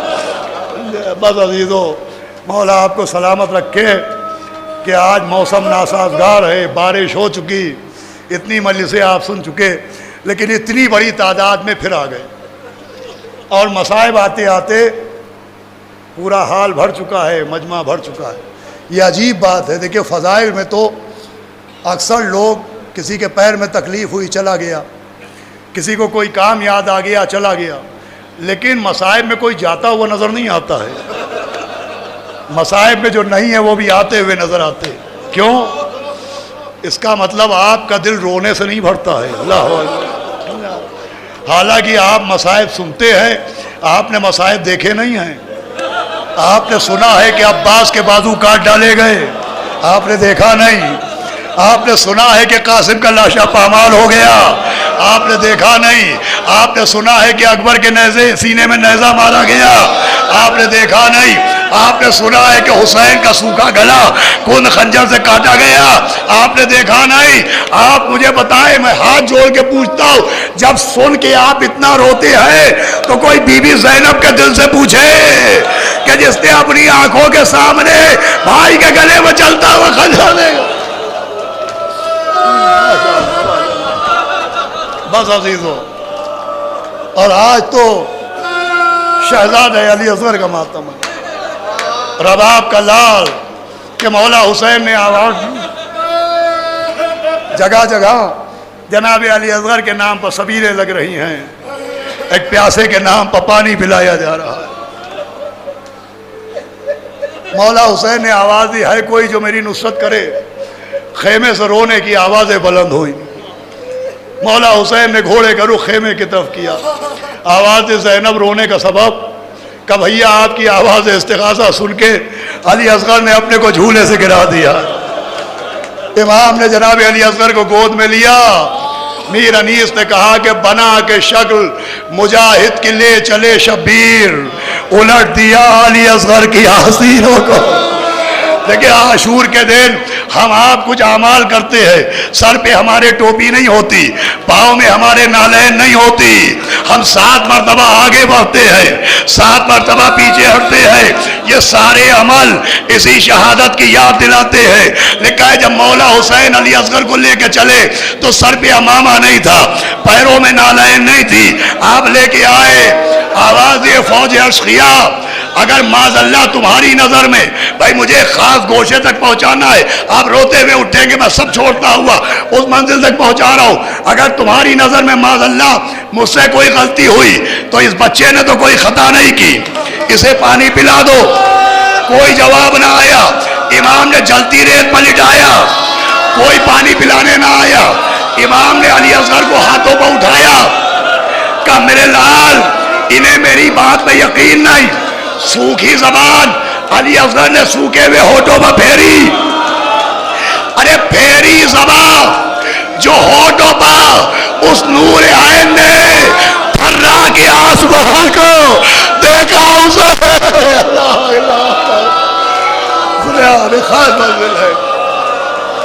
बस अजीजो, मौला आपको सलामत रखे कि आज मौसम नासाजगार है, बारिश हो चुकी, इतनी मजलिसें आप सुन चुके, लेकिन इतनी बड़ी तादाद में फिर आ गए और मसाइब आते आते पूरा हाल भर चुका है, मजमा भर चुका है। ये अजीब बात है। देखिए फ़ज़ाइल में तो अक्सर लोग, किसी के पैर में तकलीफ़ हुई चला गया, किसी को कोई काम याद आ गया चला गया, लेकिन मसाइब में कोई जाता हुआ नज़र नहीं आता है। मसाइब में जो नहीं है वो भी आते हुए नज़र आते। क्यों? इसका मतलब आपका दिल रोने से नहीं भरता है। अल्लाह अल्लाह। हालांकि आप मसाइब सुनते हैं, आपने मसाइब देखे नहीं हैं। आपने सुना है कि अब्बास के बाजू काट डाले गए, आपने देखा नहीं। आपने सुना है कि कासिम का लाशा पामाल हो गया, आपने देखा नहीं। आपने सुना है कि अकबर के नेज़े सीने में नेज़ा मारा गया, आपने देखा नहीं। आपने सुना है कि हुसैन का सूखा गला खून खंजर से काटा गया, आपने देखा नहीं। आप मुझे बताएं, मैं हाथ जोड़ के पूछता हूँ, जब सुन के आप इतना रोते हैं तो कोई बीबी ज़ैनब के दिल से पूछे कि जिसने अपनी आंखों के सामने भाई के गले में चलता हुआ खंजर देगा। बस अजीजों, और आज तो शहजादे अली असगर का मातम है, रबाब का लाल के मौला हुसैन ने आवाज़ दी। जगह जगह जनाब अली असगर के नाम पर सबीरें लग रही हैं, एक प्यासे के नाम पर पानी पिलाया जा रहा है। मौला हुसैन ने आवाज़ दी, है कोई जो मेरी नुसरत करे। खेमे से रोने की आवाज़ें बुलंद हुई। मौला हुसैन ने घोड़े का रुख खेमे की तरफ किया। आवाज़ ज़ैनब रोने का सबब का भैया आपकी आवाज़ इस्तिग़ासा सुन के अली असगर ने अपने को झूले से गिरा दिया। इमाम ने जनाब अली असगर को गोद में लिया। मीर अनीस ने कहा कि बना के शक्ल मुजाहिद के ले चले शब्बीर, उलट दिया अली असगर की हसीनों को। देखिए आशूर के दिन हम आप कुछ अमाल करते हैं, सर पे हमारे टोपी नहीं होती, पाँव में हमारे नालैन नहीं होती, हम 7 मरतबा आगे बढ़ते हैं, 7 मरतबा पीछे हटते हैं। ये सारे अमल इसी शहादत की याद दिलाते हैं। लिखा है जब मौला हुसैन अली असगर को लेके चले तो सर पे अमामा नहीं था, पैरों में नालैन नहीं थी, आप लेके आए। आवाज़ ये फौज अर्ज़ किया, अगर माज़अल्लाह तुम्हारी नज़र में भाई मुझे खास गोशे तक पहुंचाना है, आप रोते हुए उठेंगे, मैं सब छोड़ता हुआ उस मंजिल तक पहुंचा रहा हूं। अगर तुम्हारी नज़र में माज़अल्लाह मुझसे कोई गलती हुई तो इस बच्चे ने तो कोई खता नहीं की, इसे पानी पिला दो। कोई जवाब ना आया। इमाम ने जलती रेत पर लिटाया, कोई पानी पिलाने ना आया। इमाम ने अली असगर को हाथों पर उठाया, कहा मेरे लाल, इन्हें मेरी बात पे यकीन नहीं। सूखी जबान अली असगर ने सूखे हुए होठों पर फेरी। अरे फेरी जबान जो होठों पर, उस नूर आइन ने फर्रा के आसमान को देखा। उसे मेरा बेखास मंजिल है।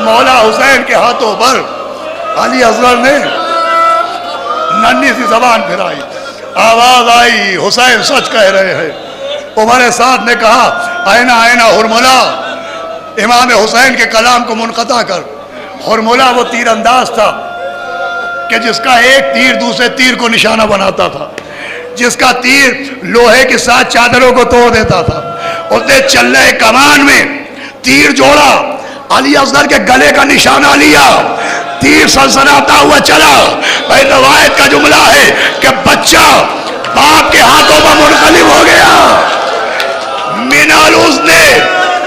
मौला हुसैन के हाथों पर अली असगर ने नन्ही सी जबान फिराई, आवाज आई हुसैन सच कह रहे हैं। उमर साद ने कहा आयना आयना हुरमुला, इमाम हुसैन के कलाम को मुनक़ता कर। हुरमुला वो तीरंदाज था कि जिसका एक तीर दूसरे तीर को निशाना बनाता था, जिसका तीर लोहे की 7 चादरों को तोड़ देता था। उसने चल्ले कमान में तीर जोड़ा, अली असगर के गले का निशाना लिया, तीर सनसनाता हुआ चला। भाई रवायत का जुमला है कि बच्चा बाप के हाथों पर मुनक़लिब हो गया। मिनालूस ने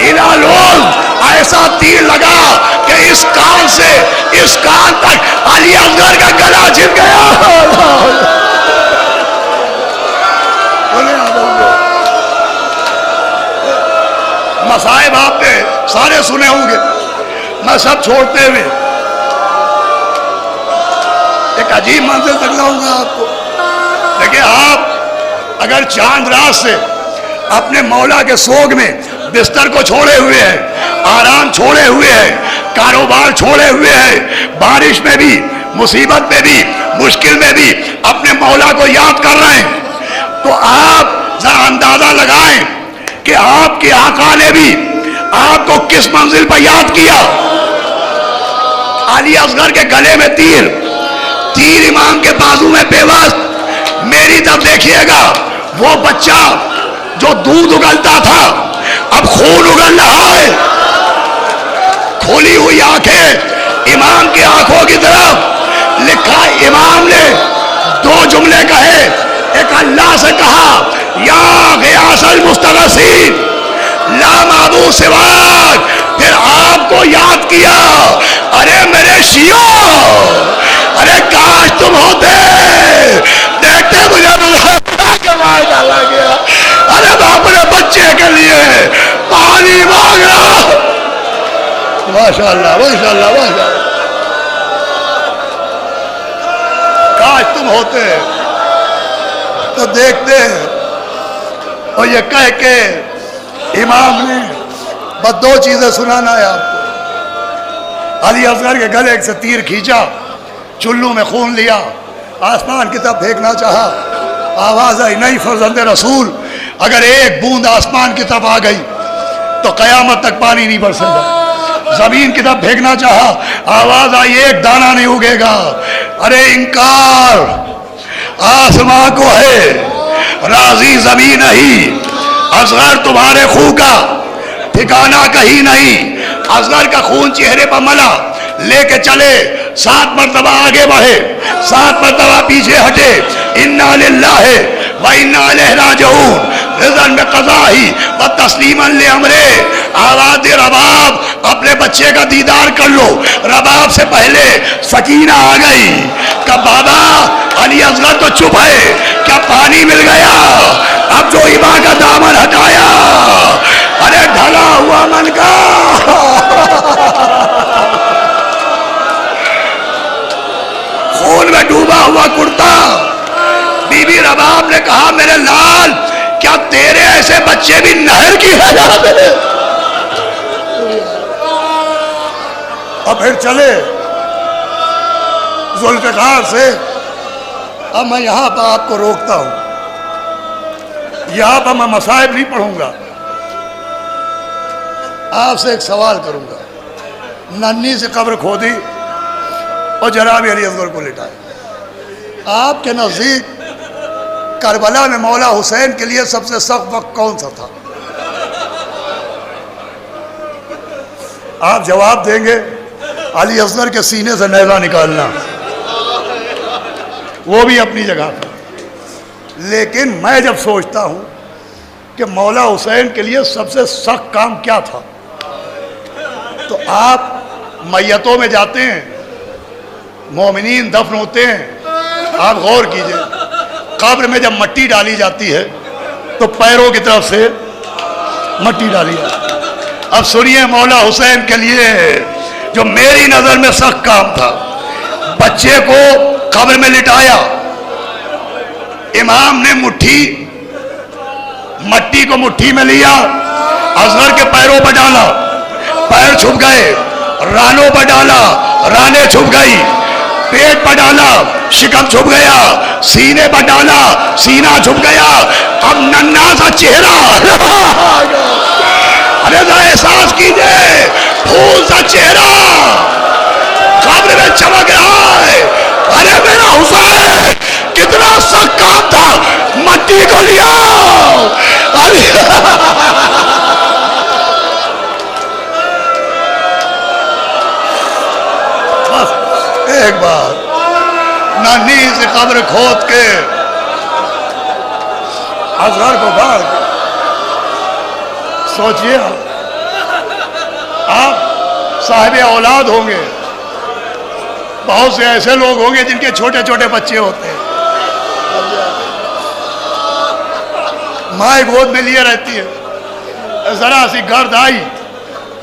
इलालूस ऐसा तीर लगा कि इस कान से इस कान तक अली असगर का गला छिप गया। मसाइब आपने सारे सुने होंगे, मैं सब छोड़ते हुए एक अजीब मंजिल तक लाऊंगा आपको। देखिए, आप अगर चांद रात से अपने मौला के सोग में बिस्तर को छोड़े हुए हैं, आराम छोड़े हुए हैं, कारोबार छोड़े हुए हैं, बारिश में भी, मुसीबत में भी, मुश्किल में भी अपने मौला को याद कर रहे हैं, तो आप जरा अंदाजा लगाएं कि आपके आका ने भी आपको किस मंजिल पर याद किया। अली असगर के गले में तीर, तीर इमाम के बाजू में बेवस्त। मेरी तरफ देखिएगा, वो बच्चा जो दूध उगलता था अब खून उगल रहा है। खोली हुई आंखें इमाम की आंखों की तरफ। लिखा, इमाम ने 2 जुमले कहे, एक अल्लाह से कहा या गियासल मुस्तगसीन ला माबूद सिवाक, फिर आपको याद किया, अरे मेरे शियो, अरे काश तुम होते, देखते मुझे मार डाला गया। अरे मैं अपने बच्चे के लिए पानी मांग रहा। माशाअल्लाह माशाअल्लाह माशाअल्लाह, काश तुम होते तो देखते। और ये कह के इमाम ने बस 2 चीजें सुनाना है आपको। अली असगर के गले से तीर खींचा, चुल्लू में खून लिया, आसमान की तरफ फेंकना चाहा, आवाज आई नहीं फर्जंदे रसूल, अगर एक बूंद आसमान की तरफ आ गई तो कयामत तक पानी नहीं बरसेगा। जमीन की तरफ फेंकना चाहा, आवाज आई एक दाना नहीं उगेगा। अरे इंकार आसमां को है, राजी जमीन नहीं। असगर तुम्हारे खून का ठिकाना कहीं नहीं। असगर का खून चेहरे पर मला, लेके चले, 7 मरतबा आगे बढ़े, 7 मरतबा पीछे हटे। इन्ना लिल्लाहि व इन्ना इलैहि राजिऊन, रिज़न में क़ज़ाही व तस्लीमन ले अमरे। आवाज़ दे रबाब, अपने बच्चे का दीदार कर लो। रबाब से पहले सकीना आ गई, कब बाबा अली असगर तो चुप है, क्या पानी मिल गया? अब जो इमाम का दामन हटाया, अरे ढला हुआ मन का खून में डूबा हुआ कुर्ता। बीबी रबाब ने कहा, मेरे लाल, क्या तेरे ऐसे बच्चे भी नहर की हजात है? और फिर चले जुल्फ़िकार से। अब मैं यहां पर आपको रोकता हूं, यहां पर मैं मसाइब नहीं पढ़ूंगा, आपसे एक सवाल करूंगा। नन्ही से कब्र खोदी और जनाब अली असगर को लिटाया। आपके नज़दीक करबला में मौला हुसैन के लिए सबसे सख्त वक्त कौन सा था? आप जवाब देंगे, अली असगर के सीने से नैज़ा निकालना, वो भी अपनी जगह था। लेकिन मैं जब सोचता हूं कि मौला हुसैन के लिए सबसे सख्त काम क्या था, तो आप मैयतों में जाते हैं, मोमिनीन दफन होते हैं, आप गौर कीजिए, कब्र में जब मट्टी डाली जाती है तो पैरों की तरफ से मट्टी डाली जाती है। अब सुनिए, मौला हुसैन के लिए जो मेरी नजर में सख्त काम था, बच्चे को कब्र में लिटाया, इमाम ने मट्टी को मुट्ठी में लिया, असगर के पैरों पर डाला, पैर छुप गए, रानों पर डाला, रानें छुप गई, पेट पर डाला, शिकम छुप गया, सीने पर डाला, सीना छुप गया, अब नन्हा सा चेहरा। अरे जरा एहसास कीजिए, फूल सा चेहरा कब्र में चमक रहा है। अरे मेरा हुसैन कितना सख्त काम था, मट्टी को लिया। अरे बस एक बार नानी से कब्र खोद के असगर को गाड़ के सोचिए, आप साहिब औलाद होंगे, बहुत से ऐसे लोग होंगे जिनके छोटे छोटे बच्चे होते हैं, माँ गोद में लिए रहती है, जरा सी गर्द आई,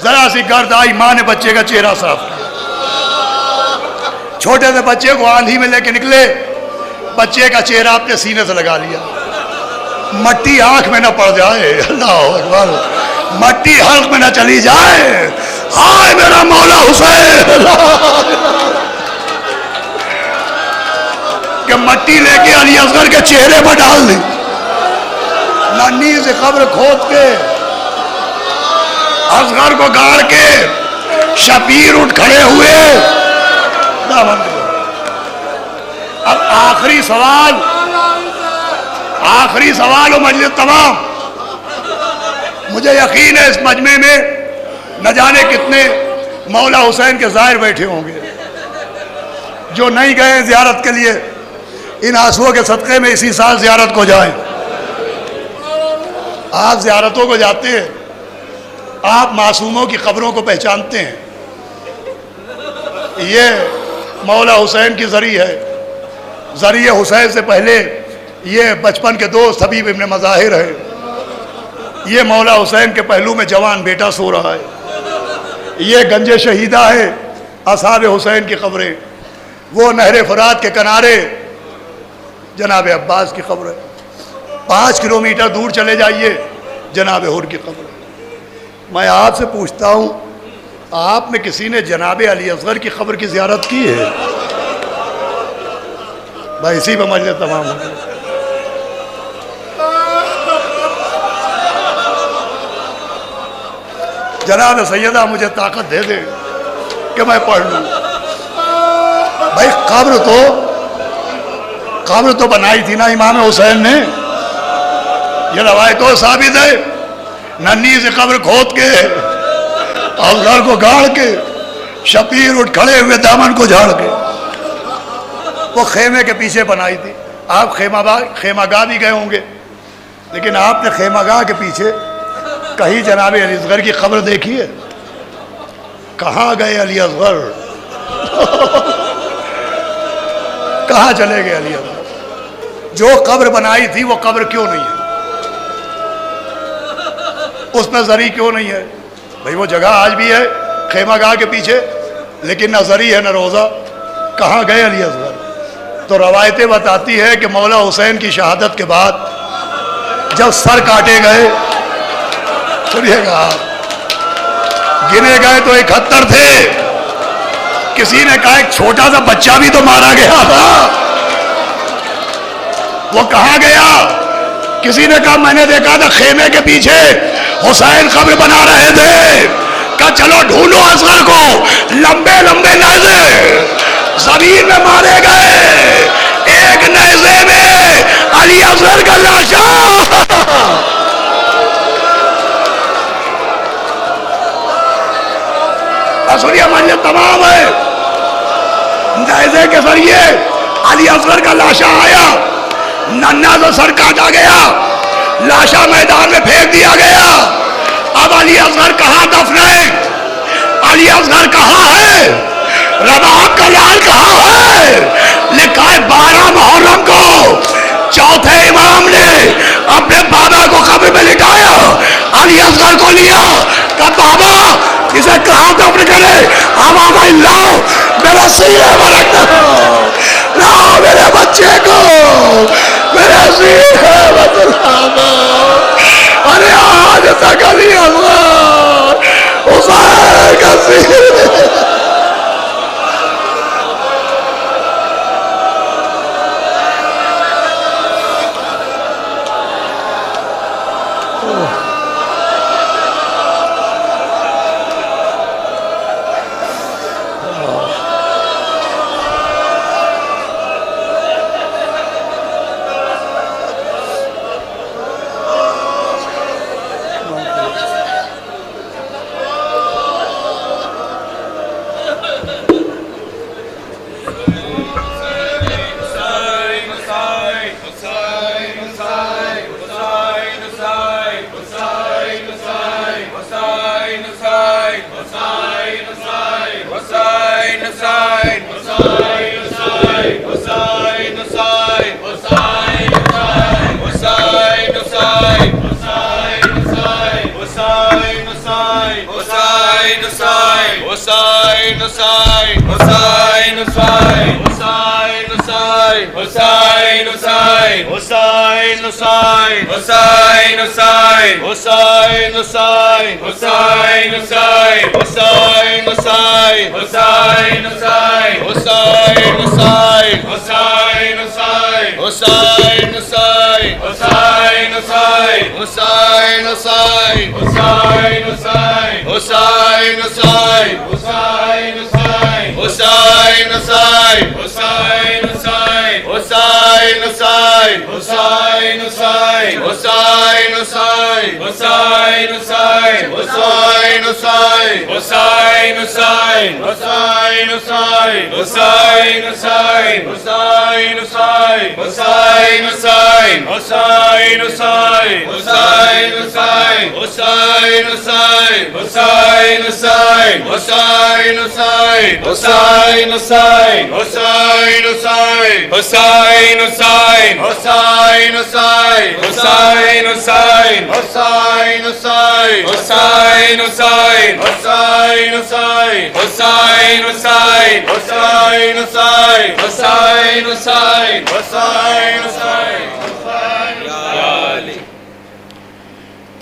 जरा सी गर्द आई, माँ ने बच्चे का चेहरा साफ किया। छोटे से बच्चे को आंधी में लेके निकले, बच्चे का चेहरा अपने सीने से लगा लिया, मट्टी आंख में न पड़ जाए, अल्लाह अकबर, मट्टी हल्क में न चली जाए। हाय मेरा मौला हुसैन, कि मट्टी लेके अली असगर के चेहरे पर डाल दी, नानी से कब्र खोद के असगर को गाड़ के शबीर उठ खड़े हुए। अब आखिरी सवाल हो मजलिस तमाम, मुझे यकीन है इस मजमे में न जाने कितने मौला हुसैन के ज़ाहिर बैठे होंगे जो नहीं गए ज़ियारत के लिए। इन आंसुओं के सदक़े में इसी साल ज़ियारत को जाएं। आप ज़ियारतों को जाते हैं, आप मासूमों की कब्रों को पहचानते हैं। ये मौला हुसैन की ज़री है। ज़रिए हुसैन से पहले ये बचपन के दोस्त हबीब इब्न मज़ाहिर है। ये मौला हुसैन के पहलू में जवान बेटा सो रहा है। ये गंजे शहीदा है, असहाब हुसैन की कब्रें। वो नहर फरात के किनारे जनाब अब्बास की कब्र है। 5 किलोमीटर दूर चले जाइए, जनाब हुर की कब्र है। मैं आपसे पूछता हूँ, आप में किसी ने जनाब अली असगर की कब्र की ज़ियारत की है? भाई इसी पर मजलिस तमाम हो गई। जनाब सैयदा मुझे ताकत दे दे कि मैं पढ़ लूँ। भाई कब्र तो बनाई थी ना इमाम हुसैन ने। ये रवायतों साबित है, नन्ही से कब्र खोद के असगर को गाड़ के शबीर उठ खड़े हुए दामन को झाड़ के वो खेमे के पीछे बनाई थी। आप खेमागाह भी गए होंगे, लेकिन आपने खेमागाह के पीछे कहीं जनाब अली असगर की खबर देखी है? कहाँ गए अली असगर? कहाँ चले गए अली असगर? जो कब्र बनाई थी वो कब्र क्यों नहीं है? उसमें जरी क्यों नहीं है? भाई वो जगह आज भी है खेमागाह के पीछे, लेकिन न जरी है न रोज़ा। कहाँ गए अली असगर? तो रवायतें बताती है कि मौला हुसैन की शहादत के बाद जब सर काटे गए, सुनिएगा, गिने गए तो 71 थे। किसी ने कहा एक छोटा सा बच्चा भी तो मारा गया था, वो कहाँ गया? किसी ने कहा मैंने देखा था खेमे के पीछे हुसैन कब्र बना रहे थे। कहा चलो ढूंढो असगर को, लंबे लंबे नेज़े जमीन में मारे गए। एक नेज़े में अली असगर का लाशा। सुनिए मंजिल तमाम है। नेज़े के जरिए अली असगर का लाशा आया, नन्ना तो सर काटा गया, लाशा मैदान में फेंक दिया गया। अब अली असगर कहाँ दफन है? अली असगर कहाँ है? रबाब का लाल कहाँ है? लिखा है 12 मुहर्रम को चौथे इमाम ने अपने बाबा को कब्र में लिटाया, अली असगर को लिया, कहा बाबा इसे कहाँ दफन करे? हमारा लाओ मेरा सीने में रख दो, लाओ मेरे बच्चे को मेरे सीने में लाओ। अरे आज तक अली असगर हुसैन का सिर।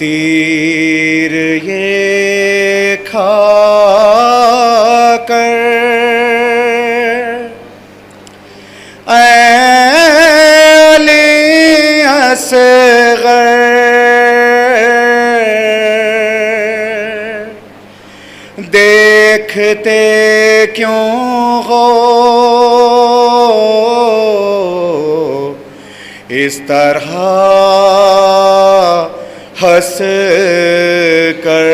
तीर ये खा कर अली असग़र देखते क्यों हो इस तरह हंस कर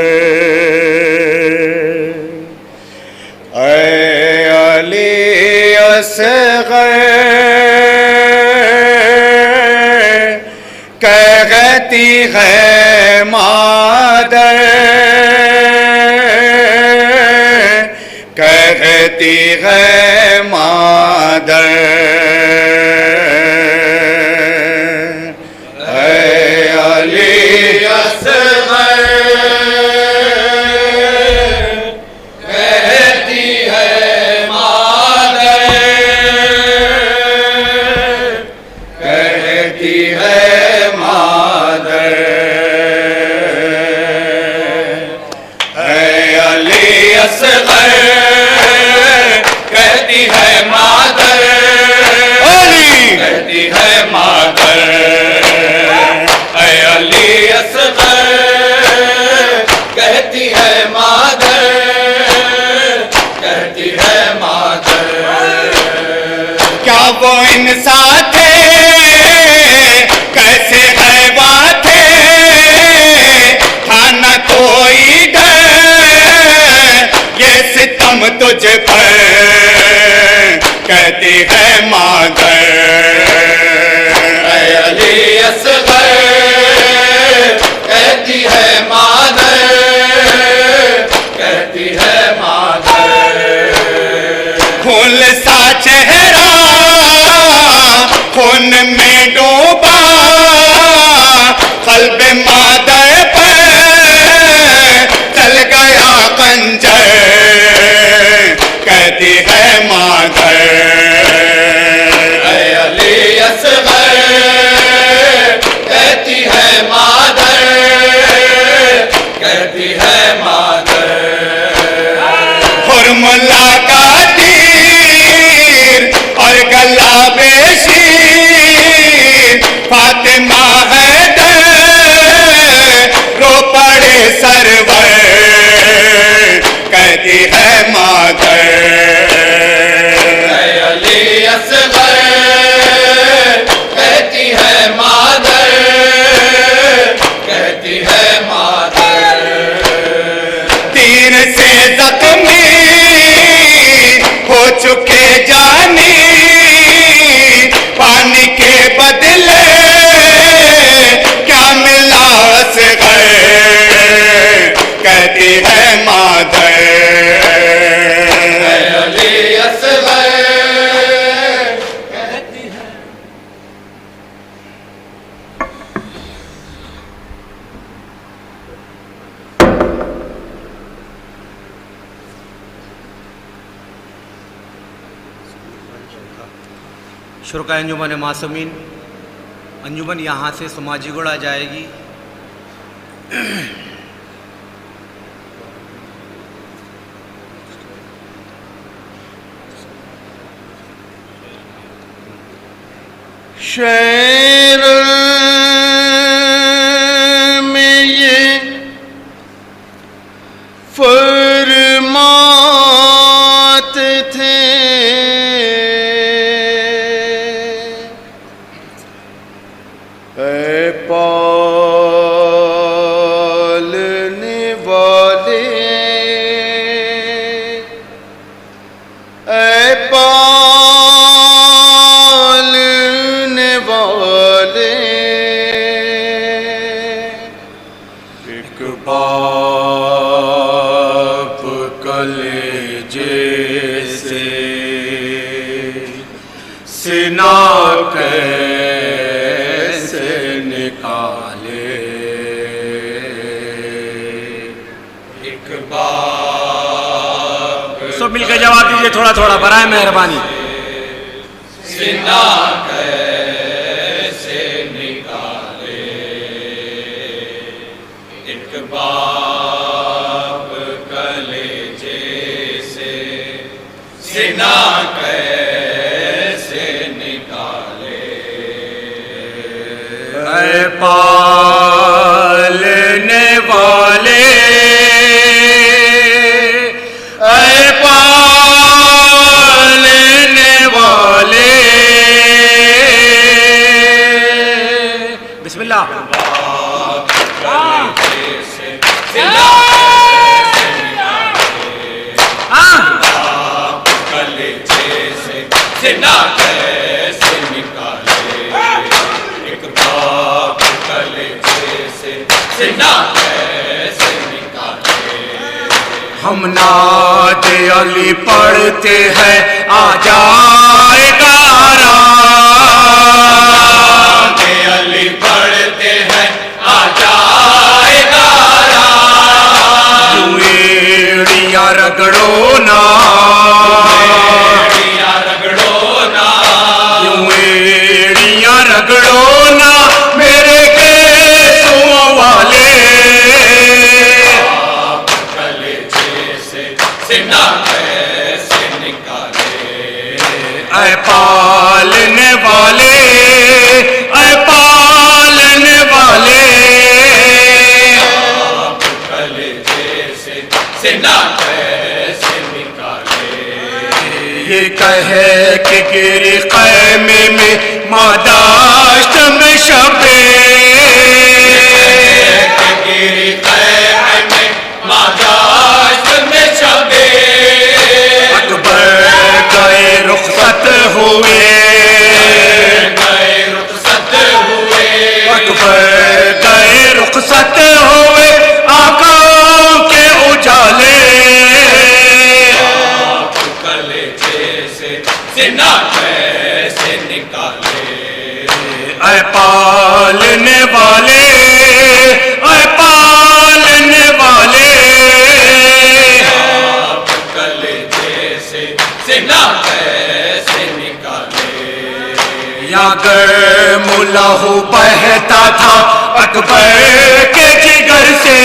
ऐ अली असग़र कहती है मादर कहती है मादर वो इंसान थे कैसे हैवान थे था न कोई डर ये सितम तुझ पर कहती है मादर अली असग़र कहती है मादर कहती है मादर खून सा चेहरा खून में डूबा क़ल्ब मादर पर चल गया खंजर करमला का तीर और गला बेशीर फातिमा है रो पड़े सरवर कहती है मादर अली असगर कहती है मादर, कहती है मादर। तीर से जख्मी हो चुके जानी पानी के बदले क्या मिला असगर कहती है मादर अली असगर कहती है। शुरुका अंजुमन मासूमीन, अंजुमन यहाँ से समाजीगुड़ा जाएगी। शेर में ये फरमाते थे ऐ पालने वाले ऐ पालने वाले एक बाप कलेजे से सिना कैसे निकाले एक बाप सब मिलकर जवाब दीजिए थोड़ा थोड़ा, बराए मेहरबानी। सीना कैसे निकाले एक बाप कलेजे से, सीना कैसे निकाले। ऐ पालने वाले ऐ पालने वाले बिस्मिल्लाह। सीना कैसे निकाले एक बाप कलेजे से, सीना कैसे निकाले। हम नात अली पढ़ते हैं आ जाएगा रात अली पढ़ते हैं आ जाएगा रात। यूं एड़ियां रगड़ो ना रगड़ो ना मेरे केसों वाले कलेजे से सीना कैसे निकाले ऐ पालने वाले ऐ पालने वाले कलेजे से सीना कैसे निकाले। ये कहे कि गिरी ख़ैमे में मादाश्त में शबे गिरी ख़ैमे में मादाश्त में शबे अकबर गए रुखसत हुए अकबर गए रुखसत हुए आंखों के उजाले कलेजे से सीना कैसे निकाले ऐ पालने वाले ऐ पालने वाले कलेजे से सीना कैसे निकाले। या गर मुलाहू बहता था अकबर के जिगर से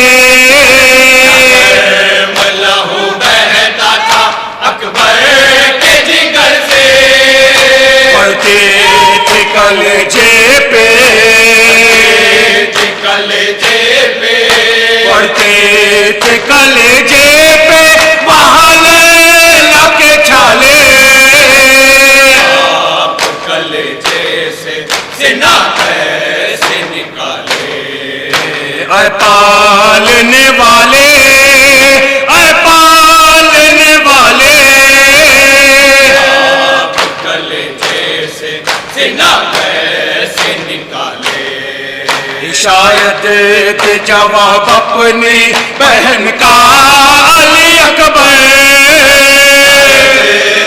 लहू बहता था पढ़ते थे कलेजे पे वहाँ लैला के छाले। आप कलेजे से सीना कैसे निकाले, ऐ पालने वाले, ऐ पालने वाले। आप कलेजे से सीना कैसे निकाले। शायद दे जवाब अपनी बहन का अली अकबर,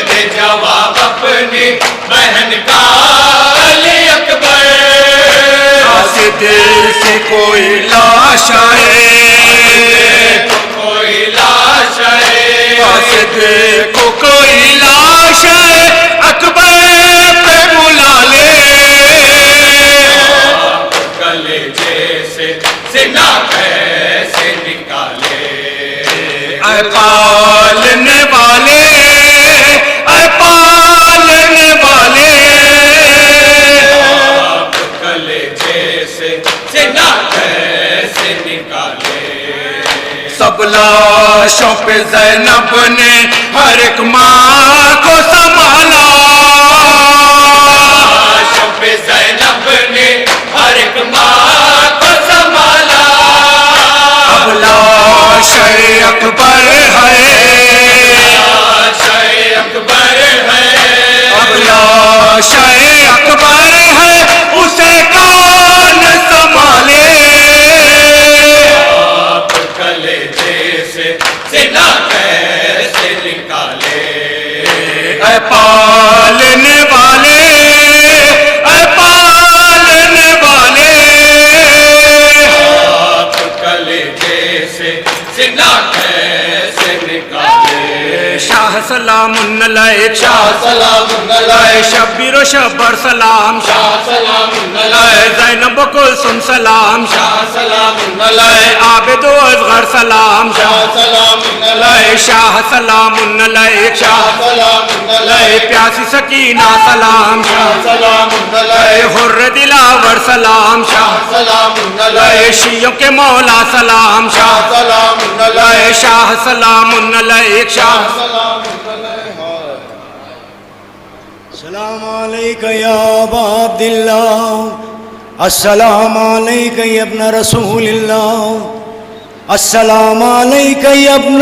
दे जवाब अपनी बहन का अली अकबर। ऐसे दिल से कोई लाश आए, कोई लाश आए, ऐसे दिल को कोई लाश आए, अकबर पे बुला ले। कलेजे से सीना कैसे निकाले, ऐ पालने वाले, ऐ पालने वाले। आप कलेजे से सीना कैसे निकाले। सब लाशों पे ज़ैनब ने हर एक माँ को संभाला, लाशों पे ज़ैनब ने हर एक माँ को संभाला। अब लाश अकबर है, लाश अकबर है, अब लाश अकबर है, उसे कौन संभाले। आप कलेजे से सीना कैसे निकाले, ऐ पालने वाले, ऐ पालने वाले। आप कलेजे से सीना कैसे निकाले। शाह सलामुन अलैक, शाह सलामुन अलैक, शब्बीर शब्बर सलाम, शाह सलामुन अलैक, ज़ैनब कुलसुम सलाम, शाह सलामुन अलैक, आबिद असगर सलाम, शाह सलामुन अलैक, शाह सलामुन अलैक, शाह सलामुन अलैक, प्यासी सकीना सलाम, शाह सलामुन अलैक, हुर्र दिलावर सलाम, शाह सलामुन अलैक, शियों के मौला सलाम, शाह सलामुन अलैक, शाह सलामुन अलैक, शाह अस्सलाम अलैका या अबा अब्दिल्लाह, अस्सलाम अलैका या इब्न रसूलिल्लाह, अस्सलाम अलैका या इब्न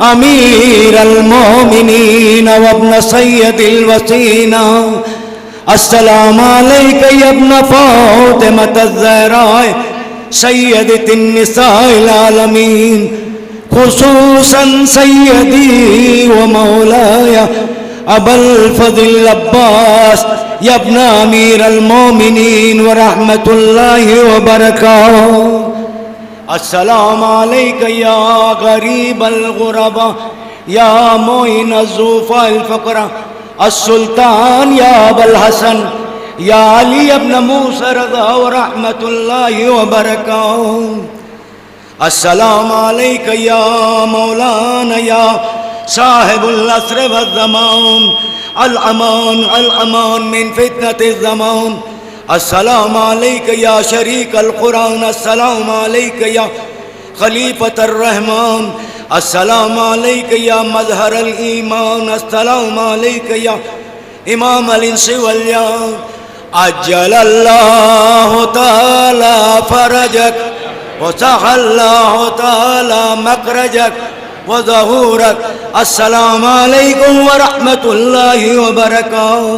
अमीरुल मोमिनीन व इब्न सय्यदिल वसीना, अस्सलाम अलैका या इब्न फातिमतुज़ ज़हरा सय्यदतिन निसाइल आलमीन, खुसूसन सय्यदी व मौलाया अबुल फज़ल अब्बास या इब्न अमीरुल मोमिनीन व रहमतुल्लाहि व बरकातहू। अस्सलाम अलैका या गरीबल गुरबा या मोइन ज़ुफ़ाल फ़क़रा अस्सुल्तान या अबुल हसन या अली इब्न मूसा रज़ा व रहमतुल्लाहि व बरकातहू। अस्सलाम अलैका या मौलाना या साहिबुल अस्र व ज़मान, अल अमान मिन फितनतिज़ ज़मान। अस्सलाम अलैका या शरीक अल कुरान, अस्सलाम अलैका या खलीफतुर रहमान, अस्सलाम अलैका या मज़हर अल ईमान, अस्सलाम अलैका या इमाम अल इंस वल जान। अज्जलल्लाहु तआला फरजक व सहल्लाहु तआला मखरजक व ज़हूरक। अस्सलामु अलैकुम व रहमतुल्लाहि व बरकातहू।